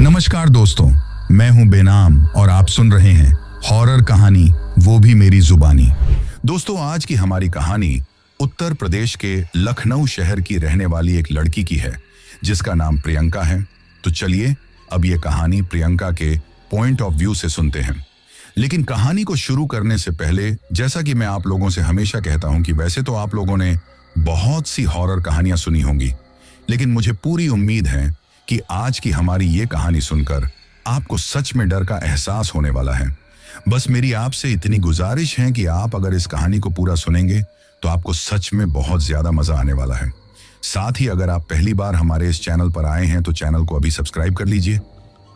नमस्कार दोस्तों, मैं हूं बेनाम और आप सुन रहे हैं हॉरर कहानी, वो भी मेरी जुबानी। दोस्तों, आज की हमारी कहानी उत्तर प्रदेश के लखनऊ शहर की रहने वाली एक लड़की की है जिसका नाम प्रियंका है। तो चलिए अब ये कहानी प्रियंका के पॉइंट ऑफ व्यू से सुनते हैं। लेकिन कहानी को शुरू करने से पहले, जैसा कि मैं आप लोगों से हमेशा कहता हूं कि वैसे तो आप लोगों ने बहुत सी हॉरर कहानियां सुनी होंगी, लेकिन मुझे पूरी उम्मीद है कि आज की हमारी ये कहानी सुनकर आपको सच में डर का एहसास होने वाला है। बस मेरी आपसे इतनी गुजारिश है कि आप अगर इस कहानी को पूरा सुनेंगे तो आपको सच में बहुत ज्यादा मजा आने वाला है। साथ ही अगर आप पहली बार हमारे इस चैनल पर आए हैं तो चैनल को अभी सब्सक्राइब कर लीजिए।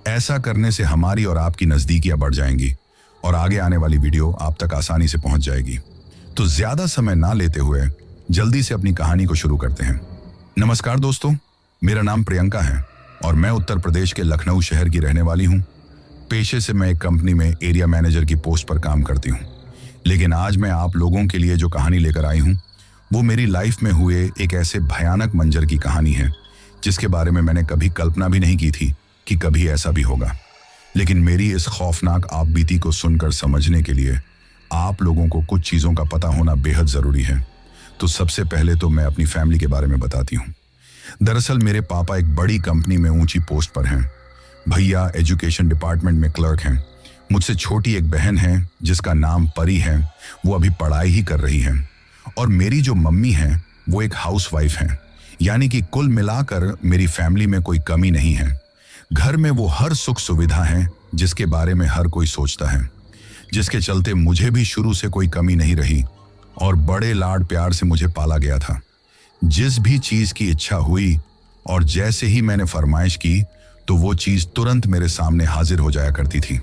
ऐसा करने से हमारी और आपकी नजदीकियां बढ़ जाएंगी और आगे आने वाली वीडियो आप तक आसानी से पहुंच जाएगी। तो ज्यादा समय ना लेते हुए जल्दी से अपनी कहानी को शुरू करते हैं। नमस्कार दोस्तों, मेरा नाम प्रियंका है और मैं उत्तर प्रदेश के लखनऊ शहर की रहने वाली हूं। पेशे से मैं एक कंपनी में एरिया मैनेजर की पोस्ट पर काम करती हूं। लेकिन आज मैं आप लोगों के लिए जो कहानी लेकर आई हूं वो मेरी लाइफ में हुए एक ऐसे भयानक मंजर की कहानी है जिसके बारे में मैंने कभी कल्पना भी नहीं की थी कि कभी ऐसा भी होगा। लेकिन मेरी इस खौफनाक आपबीती को सुनकर समझने के लिए आप लोगों को कुछ चीज़ों का पता होना बेहद ज़रूरी है। तो सबसे पहले तो मैं अपनी फैमिली के बारे में बताती हूँ। दरअसल मेरे पापा एक बड़ी कंपनी में ऊंची पोस्ट पर हैं। भैया एजुकेशन डिपार्टमेंट में क्लर्क हैं। मुझसे छोटी एक बहन है जिसका नाम परी है, वो अभी पढ़ाई ही कर रही है। और मेरी जो मम्मी है वो एक हाउसवाइफ है, यानी कि कुल मिलाकर मेरी फैमिली में कोई कमी नहीं है। घर में वो हर सुख सुविधा है जिसके बारे में हर कोई सोचता है, जिसके चलते मुझे भी शुरू से कोई कमी नहीं रही और बड़े लाड प्यार से मुझे पाला गया था। जिस भी चीज की इच्छा हुई और जैसे ही मैंने फरमाइश की तो वो चीज तुरंत मेरे सामने हाजिर हो जाया करती थी।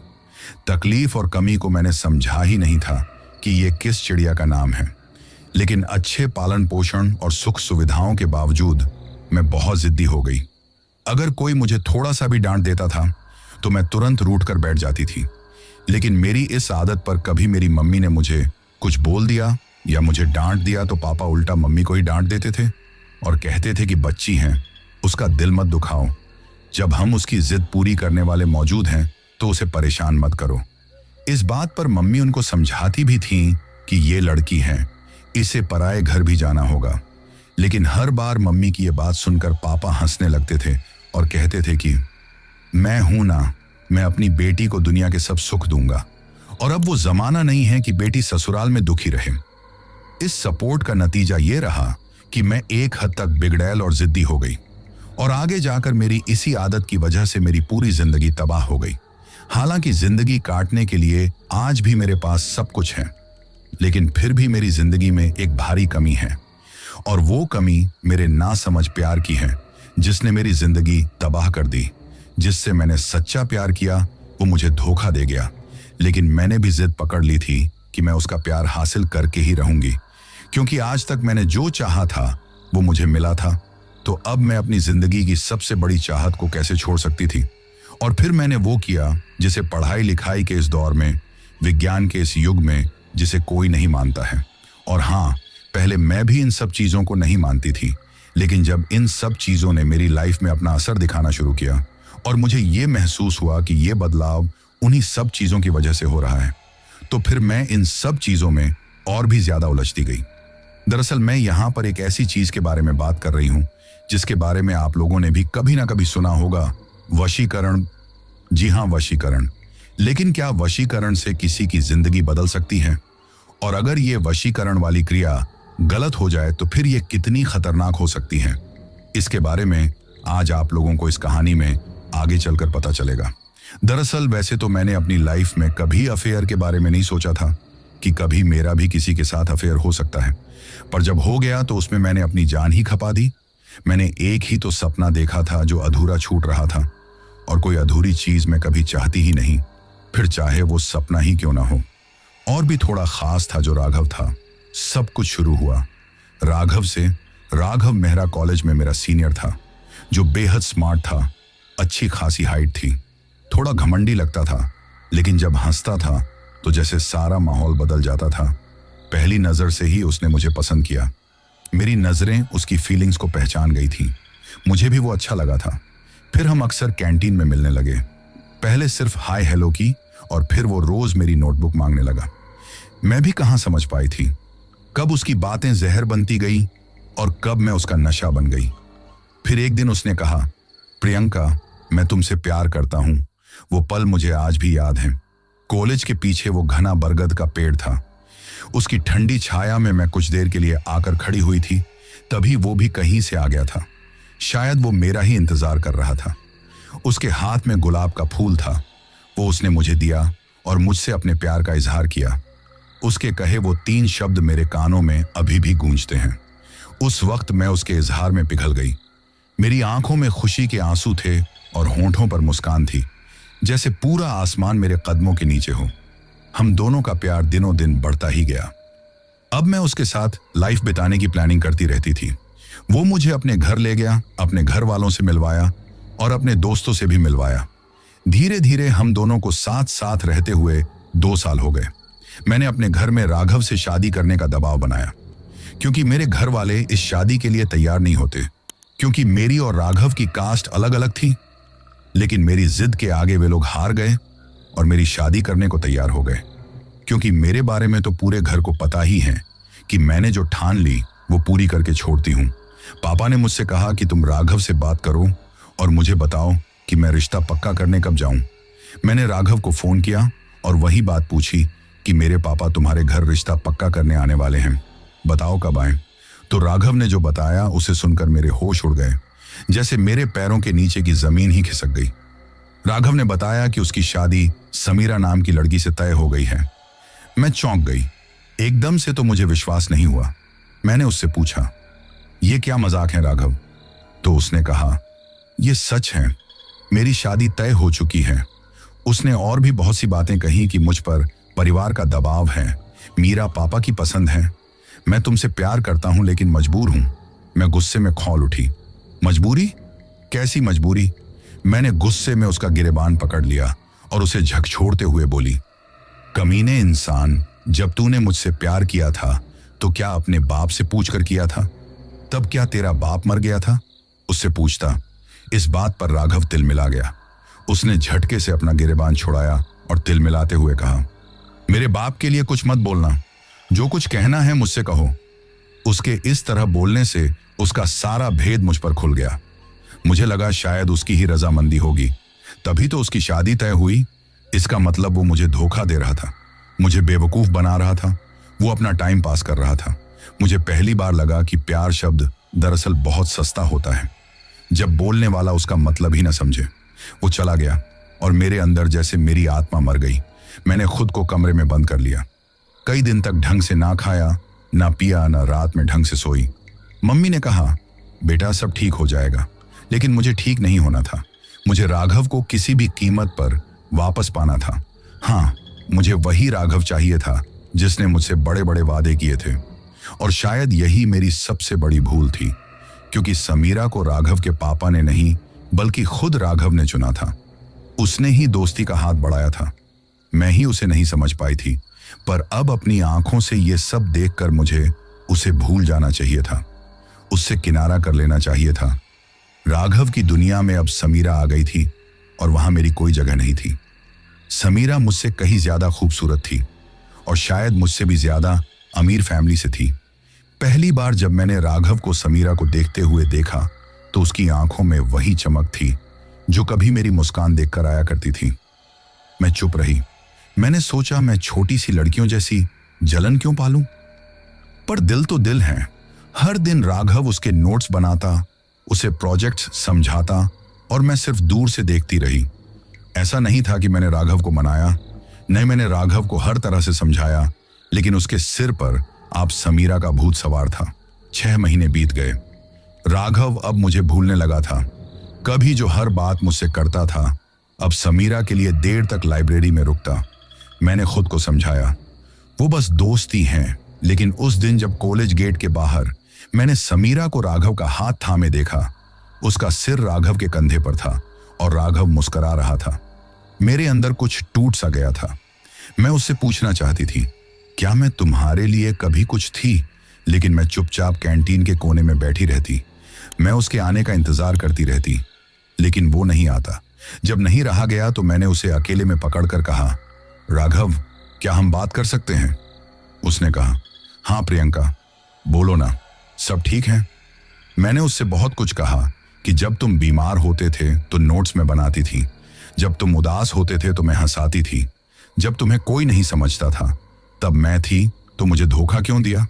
तकलीफ और कमी को मैंने समझा ही नहीं था कि ये किस चिड़िया का नाम है। लेकिन अच्छे पालन पोषण और सुख सुविधाओं के बावजूद मैं बहुत जिद्दी हो गई। अगर कोई मुझे थोड़ा सा भी डांट देता था तो मैं तुरंत रूठ कर बैठ जाती थी। लेकिन मेरी इस आदत पर कभी मेरी मम्मी ने मुझे कुछ बोल दिया या मुझे डांट दिया तो पापा उल्टा मम्मी को ही डांट देते थे और कहते थे कि बच्ची हैं, उसका दिल मत दुखाओ। जब हम उसकी जिद पूरी करने वाले मौजूद हैं तो उसे परेशान मत करो। इस बात पर मम्मी उनको समझाती भी थी कि ये लड़की है, इसे पराए घर भी जाना होगा। लेकिन हर बार मम्मी की ये बात सुनकर पापा हंसने लगते थे और कहते थे कि मैं हूं ना, मैं अपनी बेटी को दुनिया के सब सुख दूंगा और अब वो जमाना नहीं है कि बेटी ससुराल में दुखी रहे। इस सपोर्ट का नतीजा ये रहा कि मैं एक हद तक बिगड़ैल और जिद्दी हो गई और आगे जाकर मेरी इसी आदत की वजह से मेरी पूरी जिंदगी तबाह हो गई। हालांकि जिंदगी काटने के लिए आज भी मेरे पास सब कुछ है, लेकिन फिर भी मेरी जिंदगी में एक भारी कमी है और वो कमी मेरे नासमझ प्यार की है जिसने मेरी जिंदगी तबाह कर दी। जिससे मैंने सच्चा प्यार किया वो मुझे धोखा दे गया, लेकिन मैंने भी जिद पकड़ ली थी कि मैं उसका प्यार हासिल करके ही रहूंगी, क्योंकि आज तक मैंने जो चाहा था वो मुझे मिला था। तो अब मैं अपनी जिंदगी की सबसे बड़ी चाहत को कैसे छोड़ सकती थी। और फिर मैंने वो किया जिसे पढ़ाई लिखाई के इस दौर में, विज्ञान के इस युग में, जिसे कोई नहीं मानता है। और हाँ, पहले मैं भी इन सब चीज़ों को नहीं मानती थी, लेकिन जब इन सब चीज़ों ने मेरी लाइफ में अपना असर दिखाना शुरू किया और मुझे ये महसूस हुआ कि ये बदलाव उन्हीं सब चीज़ों की वजह से हो रहा है, तो फिर मैं इन सब चीज़ों में और भी ज़्यादा उलझती गई। दरअसल मैं यहाँ पर एक ऐसी चीज़ के बारे में बात कर रही हूँ जिसके बारे में आप लोगों ने भी कभी ना कभी सुना होगा, वशीकरण। जी हाँ, वशीकरण। लेकिन क्या वशीकरण से किसी की जिंदगी बदल सकती है? और अगर ये वशीकरण वाली क्रिया गलत हो जाए तो फिर ये कितनी खतरनाक हो सकती है? इसके बारे में आज आप लोगों को इस कहानी में आगे चलकर पता चलेगा। दरअसल वैसे तो मैंने अपनी लाइफ में कभी अफेयर के बारे में नहीं सोचा था कि कभी मेरा भी किसी के साथ अफेयर हो सकता है, पर जब हो गया तो उसमें मैंने अपनी जान ही खपा दी। मैंने एक ही तो सपना देखा था जो अधूरा छूट रहा था, और कोई अधूरी चीज मैं कभी चाहती ही नहीं, फिर चाहे वो सपना ही क्यों ना हो। और भी थोड़ा खास था जो राघव था। सब कुछ शुरू हुआ राघव से। राघव मेहरा कॉलेज में मेरा सीनियर था, जो बेहद स्मार्ट था, अच्छी खासी हाइट थी, थोड़ा घमंडी लगता था, लेकिन जब हंसता था तो जैसे सारा माहौल बदल जाता था। पहली नजर से ही उसने मुझे पसंद किया। मेरी नजरें उसकी फीलिंग्स को पहचान गई थी। मुझे भी वो अच्छा लगा था। फिर हम अक्सर कैंटीन में मिलने लगे। पहले सिर्फ हाय हेलो की और फिर वो रोज मेरी नोटबुक मांगने लगा। मैं भी कहां समझ पाई थी कब उसकी बातें जहर बनती गई और कब मैं उसका नशा बन गई। फिर एक दिन उसने कहा, प्रियंका, मैं तुमसे प्यार करता हूं। वो पल मुझे आज भी याद है। कॉलेज के पीछे वो घना बरगद का पेड़ था। उसकी ठंडी छाया में मैं कुछ देर के लिए आकर खड़ी हुई थी। तभी वो भी कहीं से आ गया था। शायद वो मेरा ही इंतजार कर रहा था। उसके हाथ में गुलाब का फूल था। वो उसने मुझे दिया और मुझसे अपने प्यार का इजहार किया। उसके कहे वो 3 शब्द मेरे कानों में अभी भी गूंजते हैं। उस वक्त मैं उसके इजहार में पिघल गई। मेरी आंखों में खुशी के आंसू थे और होंठों पर मुस्कान थी, जैसे पूरा आसमान मेरे कदमों के नीचे हो। हम दोनों का प्यार दिनों दिन बढ़ता ही गया। अब मैं उसके साथ लाइफ बिताने की प्लानिंग करती रहती थी। वो मुझे अपने घर ले गया, अपने घर वालों से मिलवाया और अपने दोस्तों से भी मिलवाया। धीरे धीरे हम दोनों को साथ साथ रहते हुए 2 साल हो गए। मैंने अपने घर में राघव से शादी करने का दबाव बनाया, क्योंकि मेरे घर वाले इस शादी के लिए तैयार नहीं होते, क्योंकि मेरी और राघव की कास्ट अलग अलग थी। लेकिन मेरी जिद के आगे वे लोग हार गए और मेरी शादी करने को तैयार हो गए, क्योंकि मेरे बारे में तो पूरे घर को पता ही है कि मैंने जो ठान ली वो पूरी करके छोड़ती हूँ। पापा ने मुझसे कहा कि तुम राघव से बात करो और मुझे बताओ कि मैं रिश्ता पक्का करने कब जाऊं। मैंने राघव को फोन किया और वही बात पूछी कि मेरे पापा तुम्हारे घर रिश्ता पक्का करने आने वाले हैं, बताओ कब आए। तो राघव ने जो बताया उसे सुनकर मेरे होश उड़ गए, जैसे मेरे पैरों के नीचे की जमीन ही खिसक गई। राघव ने बताया कि उसकी शादी समीरा नाम की लड़की से तय हो गई है। मैं चौंक गई। एकदम से तो मुझे विश्वास नहीं हुआ। मैंने उससे पूछा, ये क्या मजाक है राघव? तो उसने कहा, ये सच है, मेरी शादी तय हो चुकी है। उसने और भी बहुत सी बातें कही कि मुझ पर परिवार का दबाव है, मीरा पापा की पसंद है, मैं तुमसे प्यार करता हूं लेकिन मजबूर हूं। मैं गुस्से में खौल उठी। मजबूरी? कैसी मजबूरी? मैंने गुस्से में उसका गिरेबान पकड़ लिया और उसे झकझोरते हुए बोली, कमीने इंसान, जब तूने मुझसे प्यार किया था तो क्या अपने बाप से पूछकर किया था? तब क्या तेरा बाप मर गया था? उससे पूछता। इस बात पर राघव तिलमिला गया। उसने झटके से अपना गिरेबान छुड़ाया और तिलमिलाते हुए कहा, मेरे बाप के लिए कुछ मत बोलना, जो कुछ कहना है मुझसे कहो। उसके इस तरह बोलने से उसका सारा भेद मुझ पर खुल गया। मुझे लगा शायद उसकी ही रजामंदी होगी, तभी तो उसकी शादी तय हुई। इसका मतलब वो मुझे धोखा दे रहा था, मुझे बेवकूफ बना रहा था, वो अपना टाइम पास कर रहा था। मुझे पहली बार लगा कि प्यार शब्द दरअसल बहुत सस्ता होता है, जब बोलने वाला उसका मतलब ही ना समझे। वो चला गया और मेरे अंदर जैसे मेरी आत्मा मर गई। मैंने खुद को कमरे में बंद कर लिया। कई दिन तक ढंग से ना खाया, ना पिया, ना रात में ढंग से सोई। मम्मी ने कहा, बेटा सब ठीक हो जाएगा, लेकिन मुझे ठीक नहीं होना था। मुझे राघव को किसी भी कीमत पर वापस पाना था। हाँ, मुझे वही राघव चाहिए था जिसने मुझसे बड़े बड़े वादे किए थे। और शायद यही मेरी सबसे बड़ी भूल थी, क्योंकि समीरा को राघव के पापा ने नहीं बल्कि खुद राघव ने चुना था। उसने ही दोस्ती का हाथ बढ़ाया था। मैं ही उसे नहीं समझ पाई थी, पर अब अपनी आंखों से ये सब देखकर मुझे उसे भूल जाना चाहिए था, उससे किनारा कर लेना चाहिए था। राघव की दुनिया में अब समीरा आ गई थी और वहां मेरी कोई जगह नहीं थी। समीरा मुझसे कहीं ज्यादा खूबसूरत थी और शायद मुझसे भी ज्यादा अमीर फैमिली से थी। पहली बार जब मैंने राघव को समीरा को देखते हुए देखा तो उसकी आंखों में वही चमक थी जो कभी मेरी मुस्कान देखकर आया करती थी। मैं चुप रही। मैंने सोचा, मैं छोटी सी लड़कियों जैसी जलन क्यों पालूं? पर दिल तो दिल है। हर दिन राघव उसके नोट्स बनाता, उसे प्रोजेक्ट्स समझाता और मैं सिर्फ दूर से देखती रही। ऐसा नहीं था कि मैंने राघव को मनाया, नहीं, मैंने राघव को हर तरह से समझाया, लेकिन उसके सिर पर आप समीरा का भूत सवार था। 6 महीने बीत गए। राघव अब मुझे भूलने लगा था। कभी जो हर बात मुझसे करता था, अब समीरा के लिए देर तक लाइब्रेरी में रुकता। मैंने खुद को समझाया, वो बस दोस्त ही हैं। लेकिन उस दिन जब कॉलेज गेट के बाहर मैंने समीरा को राघव का हाथ थामे देखा, उसका सिर राघव के कंधे पर था और राघव मुस्कुरा रहा था। मेरे अंदर कुछ टूट सा गया था। मैं उससे पूछना चाहती थी, क्या मैं तुम्हारे लिए कभी कुछ थी? लेकिन मैं चुपचाप कैंटीन के कोने में बैठी रहती। मैं उसके आने का इंतजार करती रहती, लेकिन वो नहीं आता। जब नहीं रहा गया तो मैंने उसे अकेले में पकड़कर कहा, राघव, क्या हम बात कर सकते हैं? उसने कहा, हाँ प्रियंका, बोलो ना, सब ठीक है। मैंने उससे बहुत कुछ कहा कि जब तुम बीमार होते थे तो नोट्स में बनाती थी, जब तुम उदास होते थे तो मैं हंसाती थी, जब तुम्हें कोई नहीं समझता था तब मैं थी, तो मुझे धोखा क्यों दिया?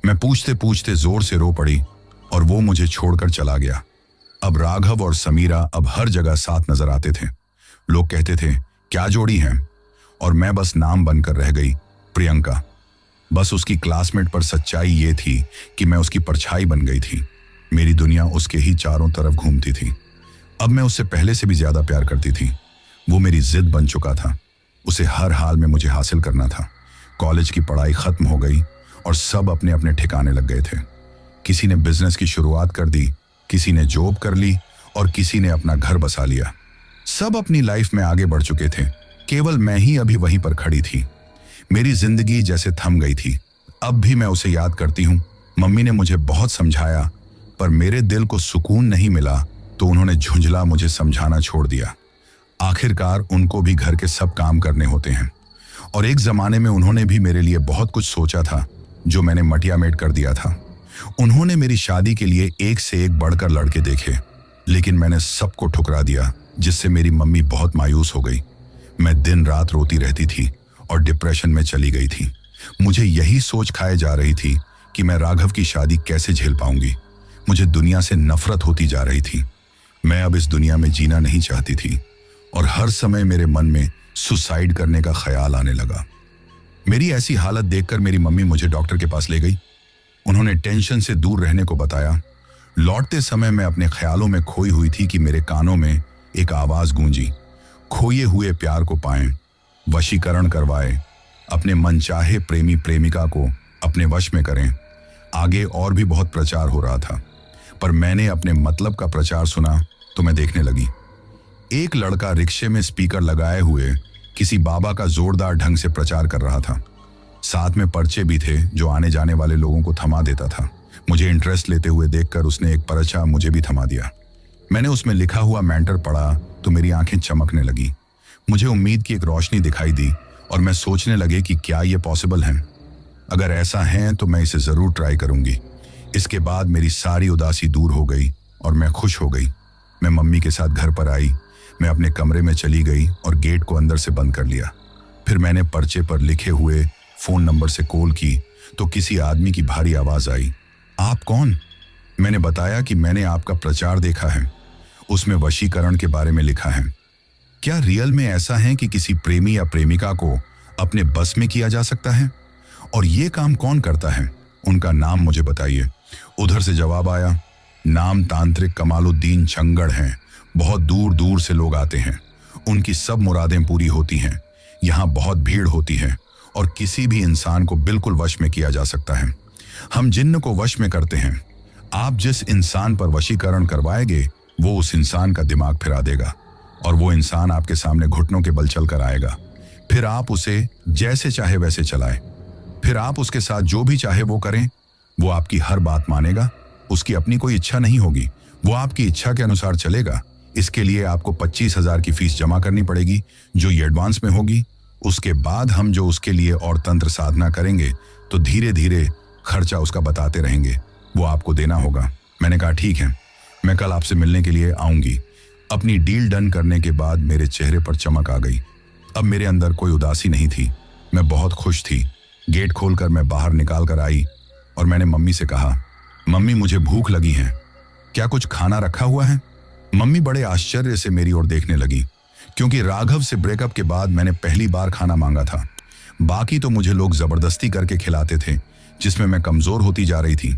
मैं पूछते पूछते जोर से रो पड़ी और वो मुझे छोड़कर चला गया। अब राघव और समीरा अब हर जगह साथ नजर आते थे। लोग कहते थे, क्या जोड़ी है? और मैं बस नाम बनकर रह गई, प्रियंका। बस उसकी क्लासमेट, पर सच्चाई ये थी कि मैं उसकी परछाई बन गई थी। मेरी दुनिया उसके ही चारों तरफ घूमती थी। अब मैं उससे पहले से भी ज्यादा प्यार करती थी। वो मेरी जिद बन चुका था। उसे हर हाल में मुझे हासिल करना था। कॉलेज की पढ़ाई खत्म हो गई और सब अपने अपने ठिकाने लग गए थे। किसी ने बिजनेस की शुरुआत कर दी, किसी ने जॉब कर ली और किसी ने अपना घर बसा लिया। सब अपनी लाइफ में आगे बढ़ चुके थे, केवल मैं ही अभी वहीं पर खड़ी थी। मेरी जिंदगी जैसे थम गई थी। अब भी मैं उसे याद करती हूँ। मम्मी ने मुझे बहुत समझाया, पर मेरे दिल को सुकून नहीं मिला तो उन्होंने झुंझला मुझे समझाना छोड़ दिया। आखिरकार उनको भी घर के सब काम करने होते हैं, और एक जमाने में उन्होंने भी मेरे लिए बहुत कुछ सोचा था जो मैंने मटियामेट कर दिया था। उन्होंने मेरी शादी के लिए एक से एक बढ़कर लड़के देखे, लेकिन मैंने सबको ठुकरा दिया, जिससे मेरी मम्मी बहुत मायूस हो गई। मैं दिन रात रोती रहती थी और डिप्रेशन में चली गई थी। मुझे यही सोच खाए जा रही थी कि मैं राघव की शादी कैसे झेल पाऊंगी। मुझे दुनिया से नफरत होती जा रही थी। मैं अब इस दुनिया में जीना नहीं चाहती थी और हर समय मेरे मन में सुसाइड करने का ख्याल आने लगा। मेरी ऐसी हालत देखकर मेरी मम्मी मुझे डॉक्टर के पास ले गई। उन्होंने टेंशन से दूर रहने को बताया। लौटते समय मैं अपने ख्यालों में खोई हुई थी कि मेरे कानों में एक आवाज गूंजी, खोए हुए प्यार को पाएं, वशीकरण करवाए, अपने मनचाहे प्रेमी प्रेमिका को अपने वश में करें। आगे और भी बहुत प्रचार हो रहा था, पर मैंने अपने मतलब का प्रचार सुना तो मैं देखने लगी। एक लड़का रिक्शे में स्पीकर लगाए हुए किसी बाबा का जोरदार ढंग से प्रचार कर रहा था। साथ में पर्चे भी थे जो आने जाने वाले लोगों को थमा देता था। मुझे इंटरेस्ट लेते हुए देखकर उसने एक पर्चा मुझे भी थमा दिया। मैंने उसमें लिखा हुआ मैटर पढ़ा तो मेरी आंखें चमकने लगी। मुझे उम्मीद की एक रोशनी दिखाई दी और मैं सोचने लगे कि क्या ये पॉसिबल है। अगर ऐसा है तो मैं इसे जरूर ट्राई करूंगी। इसके बाद मेरी सारी उदासी दूर हो गई और मैं खुश हो गई। मैं मम्मी के साथ घर पर आई। मैं अपने कमरे में चली गई और गेट को अंदर से बंद कर लिया। फिर मैंने पर्चे पर लिखे हुए फोन नंबर से कॉल की तो किसी आदमी की भारी आवाज आई, आप कौन? मैंने बताया कि मैंने आपका प्रचार देखा है, उसमें वशीकरण के बारे में लिखा है। क्या रियल में ऐसा है कि किसी प्रेमी या प्रेमिका को अपने बस में किया जा सकता है? और ये काम कौन करता है? उनका नाम मुझे बताइए। उधर से जवाब आया, नाम तांत्रिक कमालुद्दीन चंगड़ हैं। बहुत दूर दूर से लोग आते हैं, उनकी सब मुरादें पूरी होती हैं। यहाँ बहुत भीड़ होती है और किसी भी इंसान को बिल्कुल वश में किया जा सकता है। हम जिन्न को वश में करते हैं। आप जिस इंसान पर वशीकरण करवाएंगे वो उस इंसान का दिमाग फिरा देगा और वो इंसान आपके सामने घुटनों के बल चल कर आएगा। फिर आप उसे जैसे चाहे वैसे चलाएं। फिर आप उसके साथ जो भी चाहे वो करें। वो आपकी हर बात मानेगा। उसकी अपनी कोई इच्छा नहीं होगी, वो आपकी इच्छा के अनुसार चलेगा। इसके लिए आपको 25,000 की फीस जमा करनी पड़ेगी, जो ये एडवांस में होगी। उसके बाद हम जो उसके लिए और तंत्र साधना करेंगे तो धीरे धीरे खर्चा उसका बताते रहेंगे, वो आपको देना होगा। मैंने कहा ठीक है, मैं कल आपसे मिलने के लिए आऊंगी। अपनी डील डन करने के बाद मेरे चेहरे पर चमक आ गई। अब मेरे अंदर कोई उदासी नहीं थी। मैं बहुत खुश थी। गेट खोलकर मैं बाहर निकाल कर आई और मैंने मम्मी से कहा, मम्मी मुझे भूख लगी है, क्या कुछ खाना रखा हुआ है? मम्मी बड़े आश्चर्य से मेरी ओर देखने लगी, क्योंकि राघव से ब्रेकअप के बाद मैंने पहली बार खाना मांगा था। बाकी तो मुझे लोग जबरदस्ती करके खिलाते थे, जिसमें मैं कमजोर होती जा रही थी।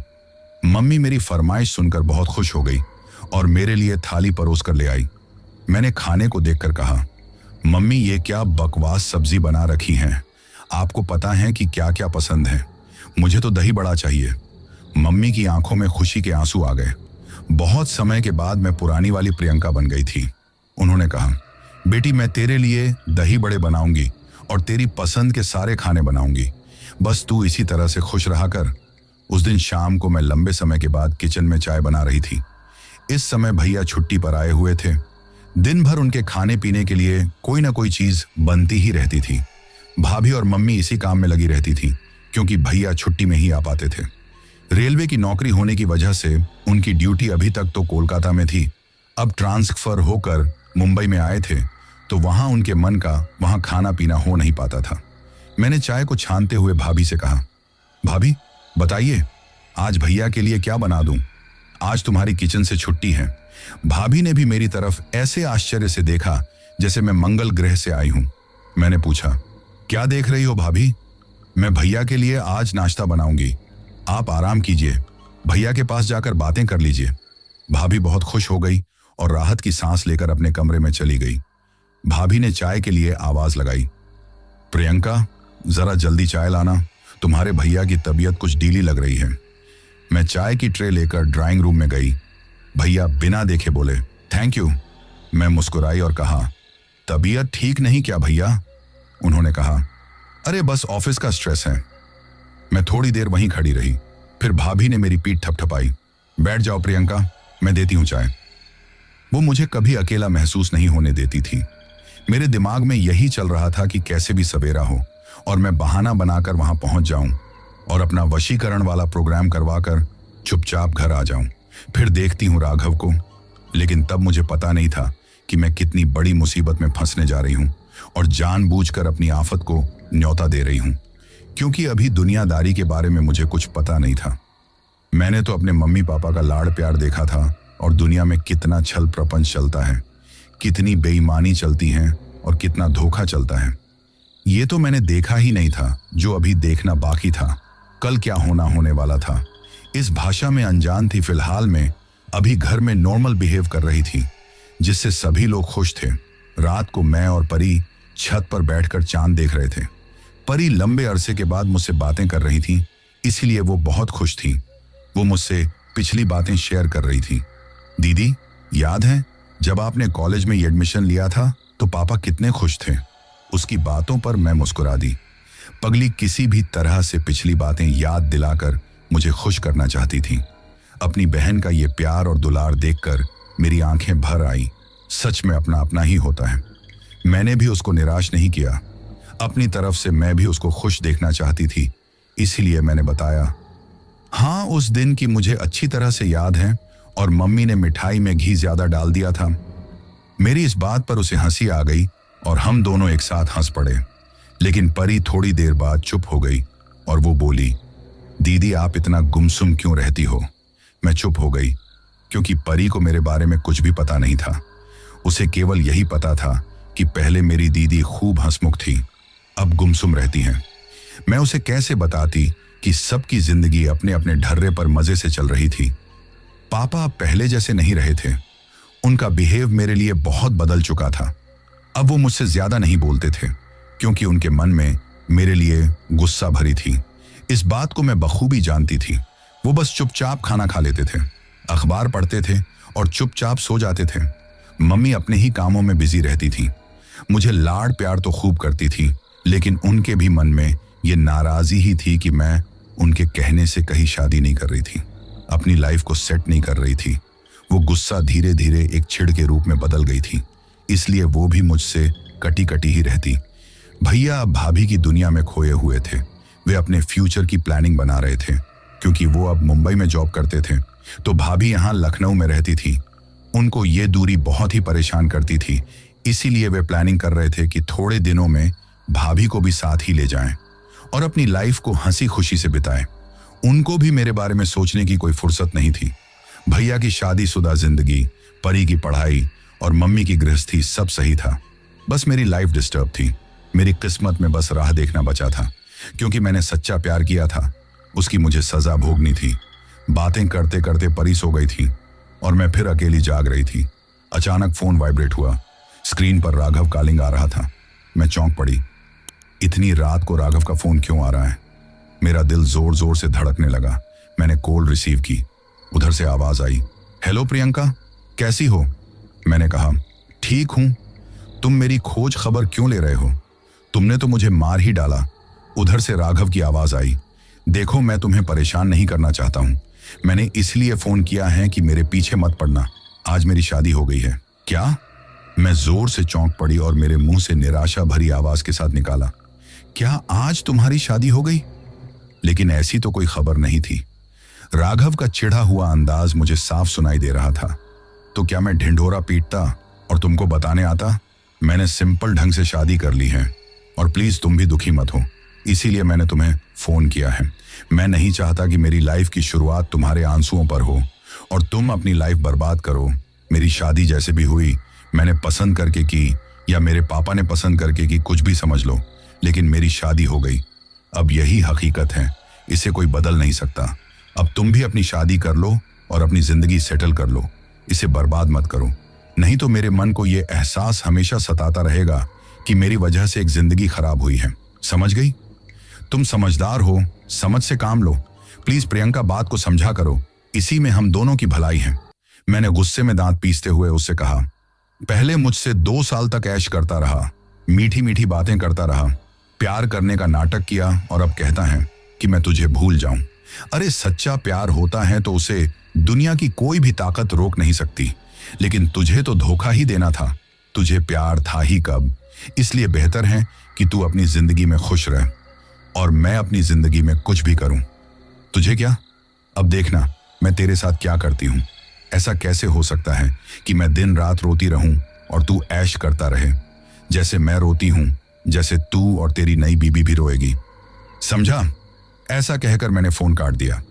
मम्मी मेरी फरमाइश सुनकर बहुत खुश हो गई और मेरे लिए थाली परोस कर ले आई। मैंने खाने को देखकर कहा, मम्मी ये क्या बकवास सब्जी बना रखी हैं? आपको पता है कि क्या क्या पसंद है? मुझे तो दही बड़ा चाहिए। मम्मी की आंखों में खुशी के आंसू आ गए। बहुत समय के बाद मैं पुरानी वाली प्रियंका बन गई थी। उन्होंने कहा, बेटी मैं तेरे लिए दही बड़े बनाऊंगी और तेरी पसंद के सारे खाने बनाऊंगी। बस तू इसी तरह से खुश रहा कर। उस दिन शाम को मैं लंबे समय के बाद किचन में चाय बना रही थी। इस समय भैया छुट्टी पर आए हुए थे। दिन भर उनके खाने पीने के लिए कोई ना कोई चीज बनती ही रहती थी। भाभी और मम्मी इसी काम में लगी रहती थी क्योंकि भैया छुट्टी में ही आ पाते थे। रेलवे की नौकरी होने की वजह से उनकी ड्यूटी अभी तक तो कोलकाता में थी। अब ट्रांसफर होकर मुंबई में आए थे तो वहां उनके मन का वहां खाना पीना हो नहीं पाता था। मैंने चाय को छानते हुए भाभी से कहा, भाभी बताइए आज भैया के लिए क्या बना दूं? आज तुम्हारी किचन से छुट्टी है। भाभी ने भी मेरी तरफ ऐसे आश्चर्य से देखा जैसे मैं मंगल ग्रह से आई हूं। मैंने पूछा, क्या देख रही हो भाभी? मैं भैया के लिए आज नाश्ता बनाऊंगी, आप आराम कीजिए, भैया के पास जाकर बातें कर लीजिए। भाभी बहुत खुश हो गई और राहत की सांस लेकर अपने कमरे में चली गई। भाभी ने चाय के लिए आवाज लगाई, प्रियंका जरा जल्दी चाय लाना, तुम्हारे भैया की तबीयत कुछ ढीली लग रही है। मैं चाय की ट्रे लेकर ड्राइंग रूम में गई। भैया बिना देखे बोले, थैंक यू। मैं मुस्कुराई और कहा, तबीयत ठीक नहीं क्या भैया? उन्होंने कहा, अरे बस ऑफिस का स्ट्रेस है। मैं थोड़ी देर वहीं खड़ी रही, फिर भाभी ने मेरी पीठ थपथपाई, बैठ जाओ प्रियंका, मैं देती हूं चाय। वो मुझे कभी अकेला महसूस नहीं होने देती थी। मेरे दिमाग में यही चल रहा था कि कैसे भी सवेरा हो और मैं बहाना बनाकर वहां पहुंच जाऊं और अपना वशीकरण वाला प्रोग्राम करवाकर चुपचाप घर आ जाऊं। फिर देखती हूं राघव को। लेकिन तब मुझे पता नहीं था कि मैं कितनी बड़ी मुसीबत में फंसने जा रही हूं और जानबूझकर अपनी आफत को न्योता दे रही हूं, क्योंकि अभी दुनियादारी के बारे में मुझे कुछ पता नहीं था। मैंने तो अपने मम्मी पापा का लाड़ प्यार देखा था और दुनिया में कितना छल प्रपंच चलता है, कितनी बेईमानी चलती है और कितना धोखा चलता है। ये तो मैंने देखा ही नहीं था जो अभी देखना बाकी था। कल क्या होने वाला था, इस भाषा में अनजान थी। फिलहाल में अभी घर में नॉर्मल बिहेव कर रही थी, जिससे सभी लोग खुश थे। रात को मैं और परी छत पर बैठकर चांद देख रहे थे। परी लंबे अरसे के बाद मुझसे बातें कर रही थी, इसीलिए वो बहुत खुश थी। वो मुझसे पिछली बातें शेयर कर रही थी। दीदी, याद है जब आपने कॉलेज में एडमिशन लिया था तो पापा कितने खुश थे? उसकी बातों पर मैं मुस्कुरा दी। पगली किसी भी तरह से पिछली बातें याद दिलाकर मुझे खुश करना चाहती थी। अपनी बहन का ये प्यार और दुलार देखकर मेरी आंखें भर आई। सच में अपना अपना ही होता है। मैंने भी उसको निराश नहीं किया। अपनी तरफ से मैं भी उसको खुश देखना चाहती थी, इसीलिए मैंने बताया, हाँ उस दिन की मुझे अच्छी तरह से याद है और मम्मी ने मिठाई में घी ज्यादा डाल दिया था। मेरी इस बात पर उसे हंसी आ गई और हम दोनों एक साथ हंस पड़े। लेकिन परी थोड़ी देर बाद चुप हो गई और वो बोली, दीदी आप इतना गुमसुम क्यों रहती हो? मैं चुप हो गई क्योंकि परी को मेरे बारे में कुछ भी पता नहीं था। उसे केवल यही पता था कि पहले मेरी दीदी खूब हंसमुख थी, अब गुमसुम रहती हैं। मैं उसे कैसे बताती कि सबकी जिंदगी अपने अपने ढर्रे पर मजे से चल रही थी। पापा अब पहले जैसे नहीं रहे थे। उनका बिहेव मेरे लिए बहुत बदल चुका था। अब वो मुझसे ज्यादा नहीं बोलते थे क्योंकि उनके मन में मेरे लिए गुस्सा भरी थी। इस बात को मैं बखूबी जानती थी। वो बस चुपचाप खाना खा लेते थे, अखबार पढ़ते थे और चुपचाप सो जाते थे। मम्मी अपने ही कामों में बिजी रहती थी। मुझे लाड़ प्यार तो खूब करती थी, लेकिन उनके भी मन में ये नाराजी ही थी कि मैं उनके कहने से कहीं शादी नहीं कर रही थी, अपनी लाइफ को सेट नहीं कर रही थी। वो गुस्सा धीरे धीरे एक छिड़ के रूप में बदल गई थी, इसलिए वो भी मुझसे कटी कटी ही रहती। भैया अब भाभी की दुनिया में खोए हुए थे। वे अपने फ्यूचर की प्लानिंग बना रहे थे क्योंकि वो अब मुंबई में जॉब करते थे तो भाभी यहाँ लखनऊ में रहती थी। उनको ये दूरी बहुत ही परेशान करती थी, इसीलिए वे प्लानिंग कर रहे थे कि थोड़े दिनों में भाभी को भी साथ ही ले जाएं और अपनी लाइफ को हंसी खुशी से बिताएं। उनको भी मेरे बारे में सोचने की कोई फुर्सत नहीं थी। भैया की शादीशुदा जिंदगी, परी की पढ़ाई और मम्मी की गृहस्थी सब सही था। बस मेरी लाइफ डिस्टर्ब थी। मेरी किस्मत में बस राह देखना बचा था क्योंकि मैंने सच्चा प्यार किया था। उसकी मुझे सजा भोगनी थी। बातें करते करते परी सो गई थी और मैं फिर अकेली जाग रही थी। अचानक फोन वाइब्रेट हुआ। स्क्रीन पर राघव कॉलिंग आ रहा था। मैं चौंक पड़ी। इतनी रात को राघव का फोन क्यों आ रहा है? मेरा दिल जोर जोर से धड़कने लगा। मैंने कॉल रिसीव की। उधर से आवाज आई, हेलो प्रियंका, कैसी हो? मैंने कहा, ठीक हूं। तुम मेरी खोज खबर क्यों ले रहे हो? तुमने तो मुझे मार ही डाला। उधर से राघव की आवाज आई, देखो, मैं तुम्हें परेशान नहीं करना चाहता हूँ। मैंने इसलिए फोन किया है कि मेरे पीछे मत पड़ना। आज मेरी शादी हो गई है। क्या? मैं जोर से चौंक पड़ी और मेरे मुंह से निराशा भरी आवाज के साथ निकाला, क्या आज तुम्हारी शादी हो गई? लेकिन ऐसी तो कोई खबर नहीं थी। राघव का चिढ़ा हुआ अंदाज मुझे साफ सुनाई दे रहा था। तो क्या मैं ढिंढोरा पीटता और तुमको बताने आता? मैंने सिंपल ढंग से शादी कर ली है और प्लीज तुम भी दुखी मत हो, इसीलिए मैंने तुम्हें फोन किया है। मैं नहीं चाहता कि मेरी लाइफ की शुरुआत तुम्हारे आंसुओं पर हो और तुम अपनी लाइफ बर्बाद करो। मेरी शादी जैसे भी हुई, मैंने पसंद करके की या मेरे पापा ने पसंद करके की, कुछ भी समझ लो, लेकिन मेरी शादी हो गई। अब यही हकीकत है, इसे कोई बदल नहीं सकता। अब तुम भी अपनी शादी कर लो और अपनी जिंदगी सेटल कर लो, इसे बर्बाद मत करो, नहीं तो मेरे मन को यह एहसास हमेशा सताता रहेगा कि मेरी वजह से एक जिंदगी खराब हुई है। समझ गई? तुम समझदार हो, समझ से काम लो। प्लीज प्रियंका, बात को समझा करो, इसी में हम दोनों की भलाई है। मैंने गुस्से में दांत पीसते हुए उससे कहा, पहले मुझसे 2 साल तक ऐश करता रहा, मीठी मीठी बातें करता रहा, प्यार करने का नाटक किया और अब कहता है कि मैं तुझे भूल जाऊं। अरे सच्चा प्यार होता है तो उसे दुनिया की कोई भी ताकत रोक नहीं सकती, लेकिन तुझे तो धोखा ही देना था। तुझे प्यार था ही कब? इसलिए बेहतर है कि तू अपनी जिंदगी में खुश रह और मैं अपनी जिंदगी में कुछ भी करूं। तुझे क्या? अब देखना मैं तेरे साथ क्या करती हूं। ऐसा कैसे हो सकता है कि मैं दिन रात रोती रहूं और तू ऐश करता रहे? जैसे मैं रोती हूं, जैसे तू और तेरी नई बीबी भी रोएगी, समझा? ऐसा कहकर मैंने फोन काट दिया।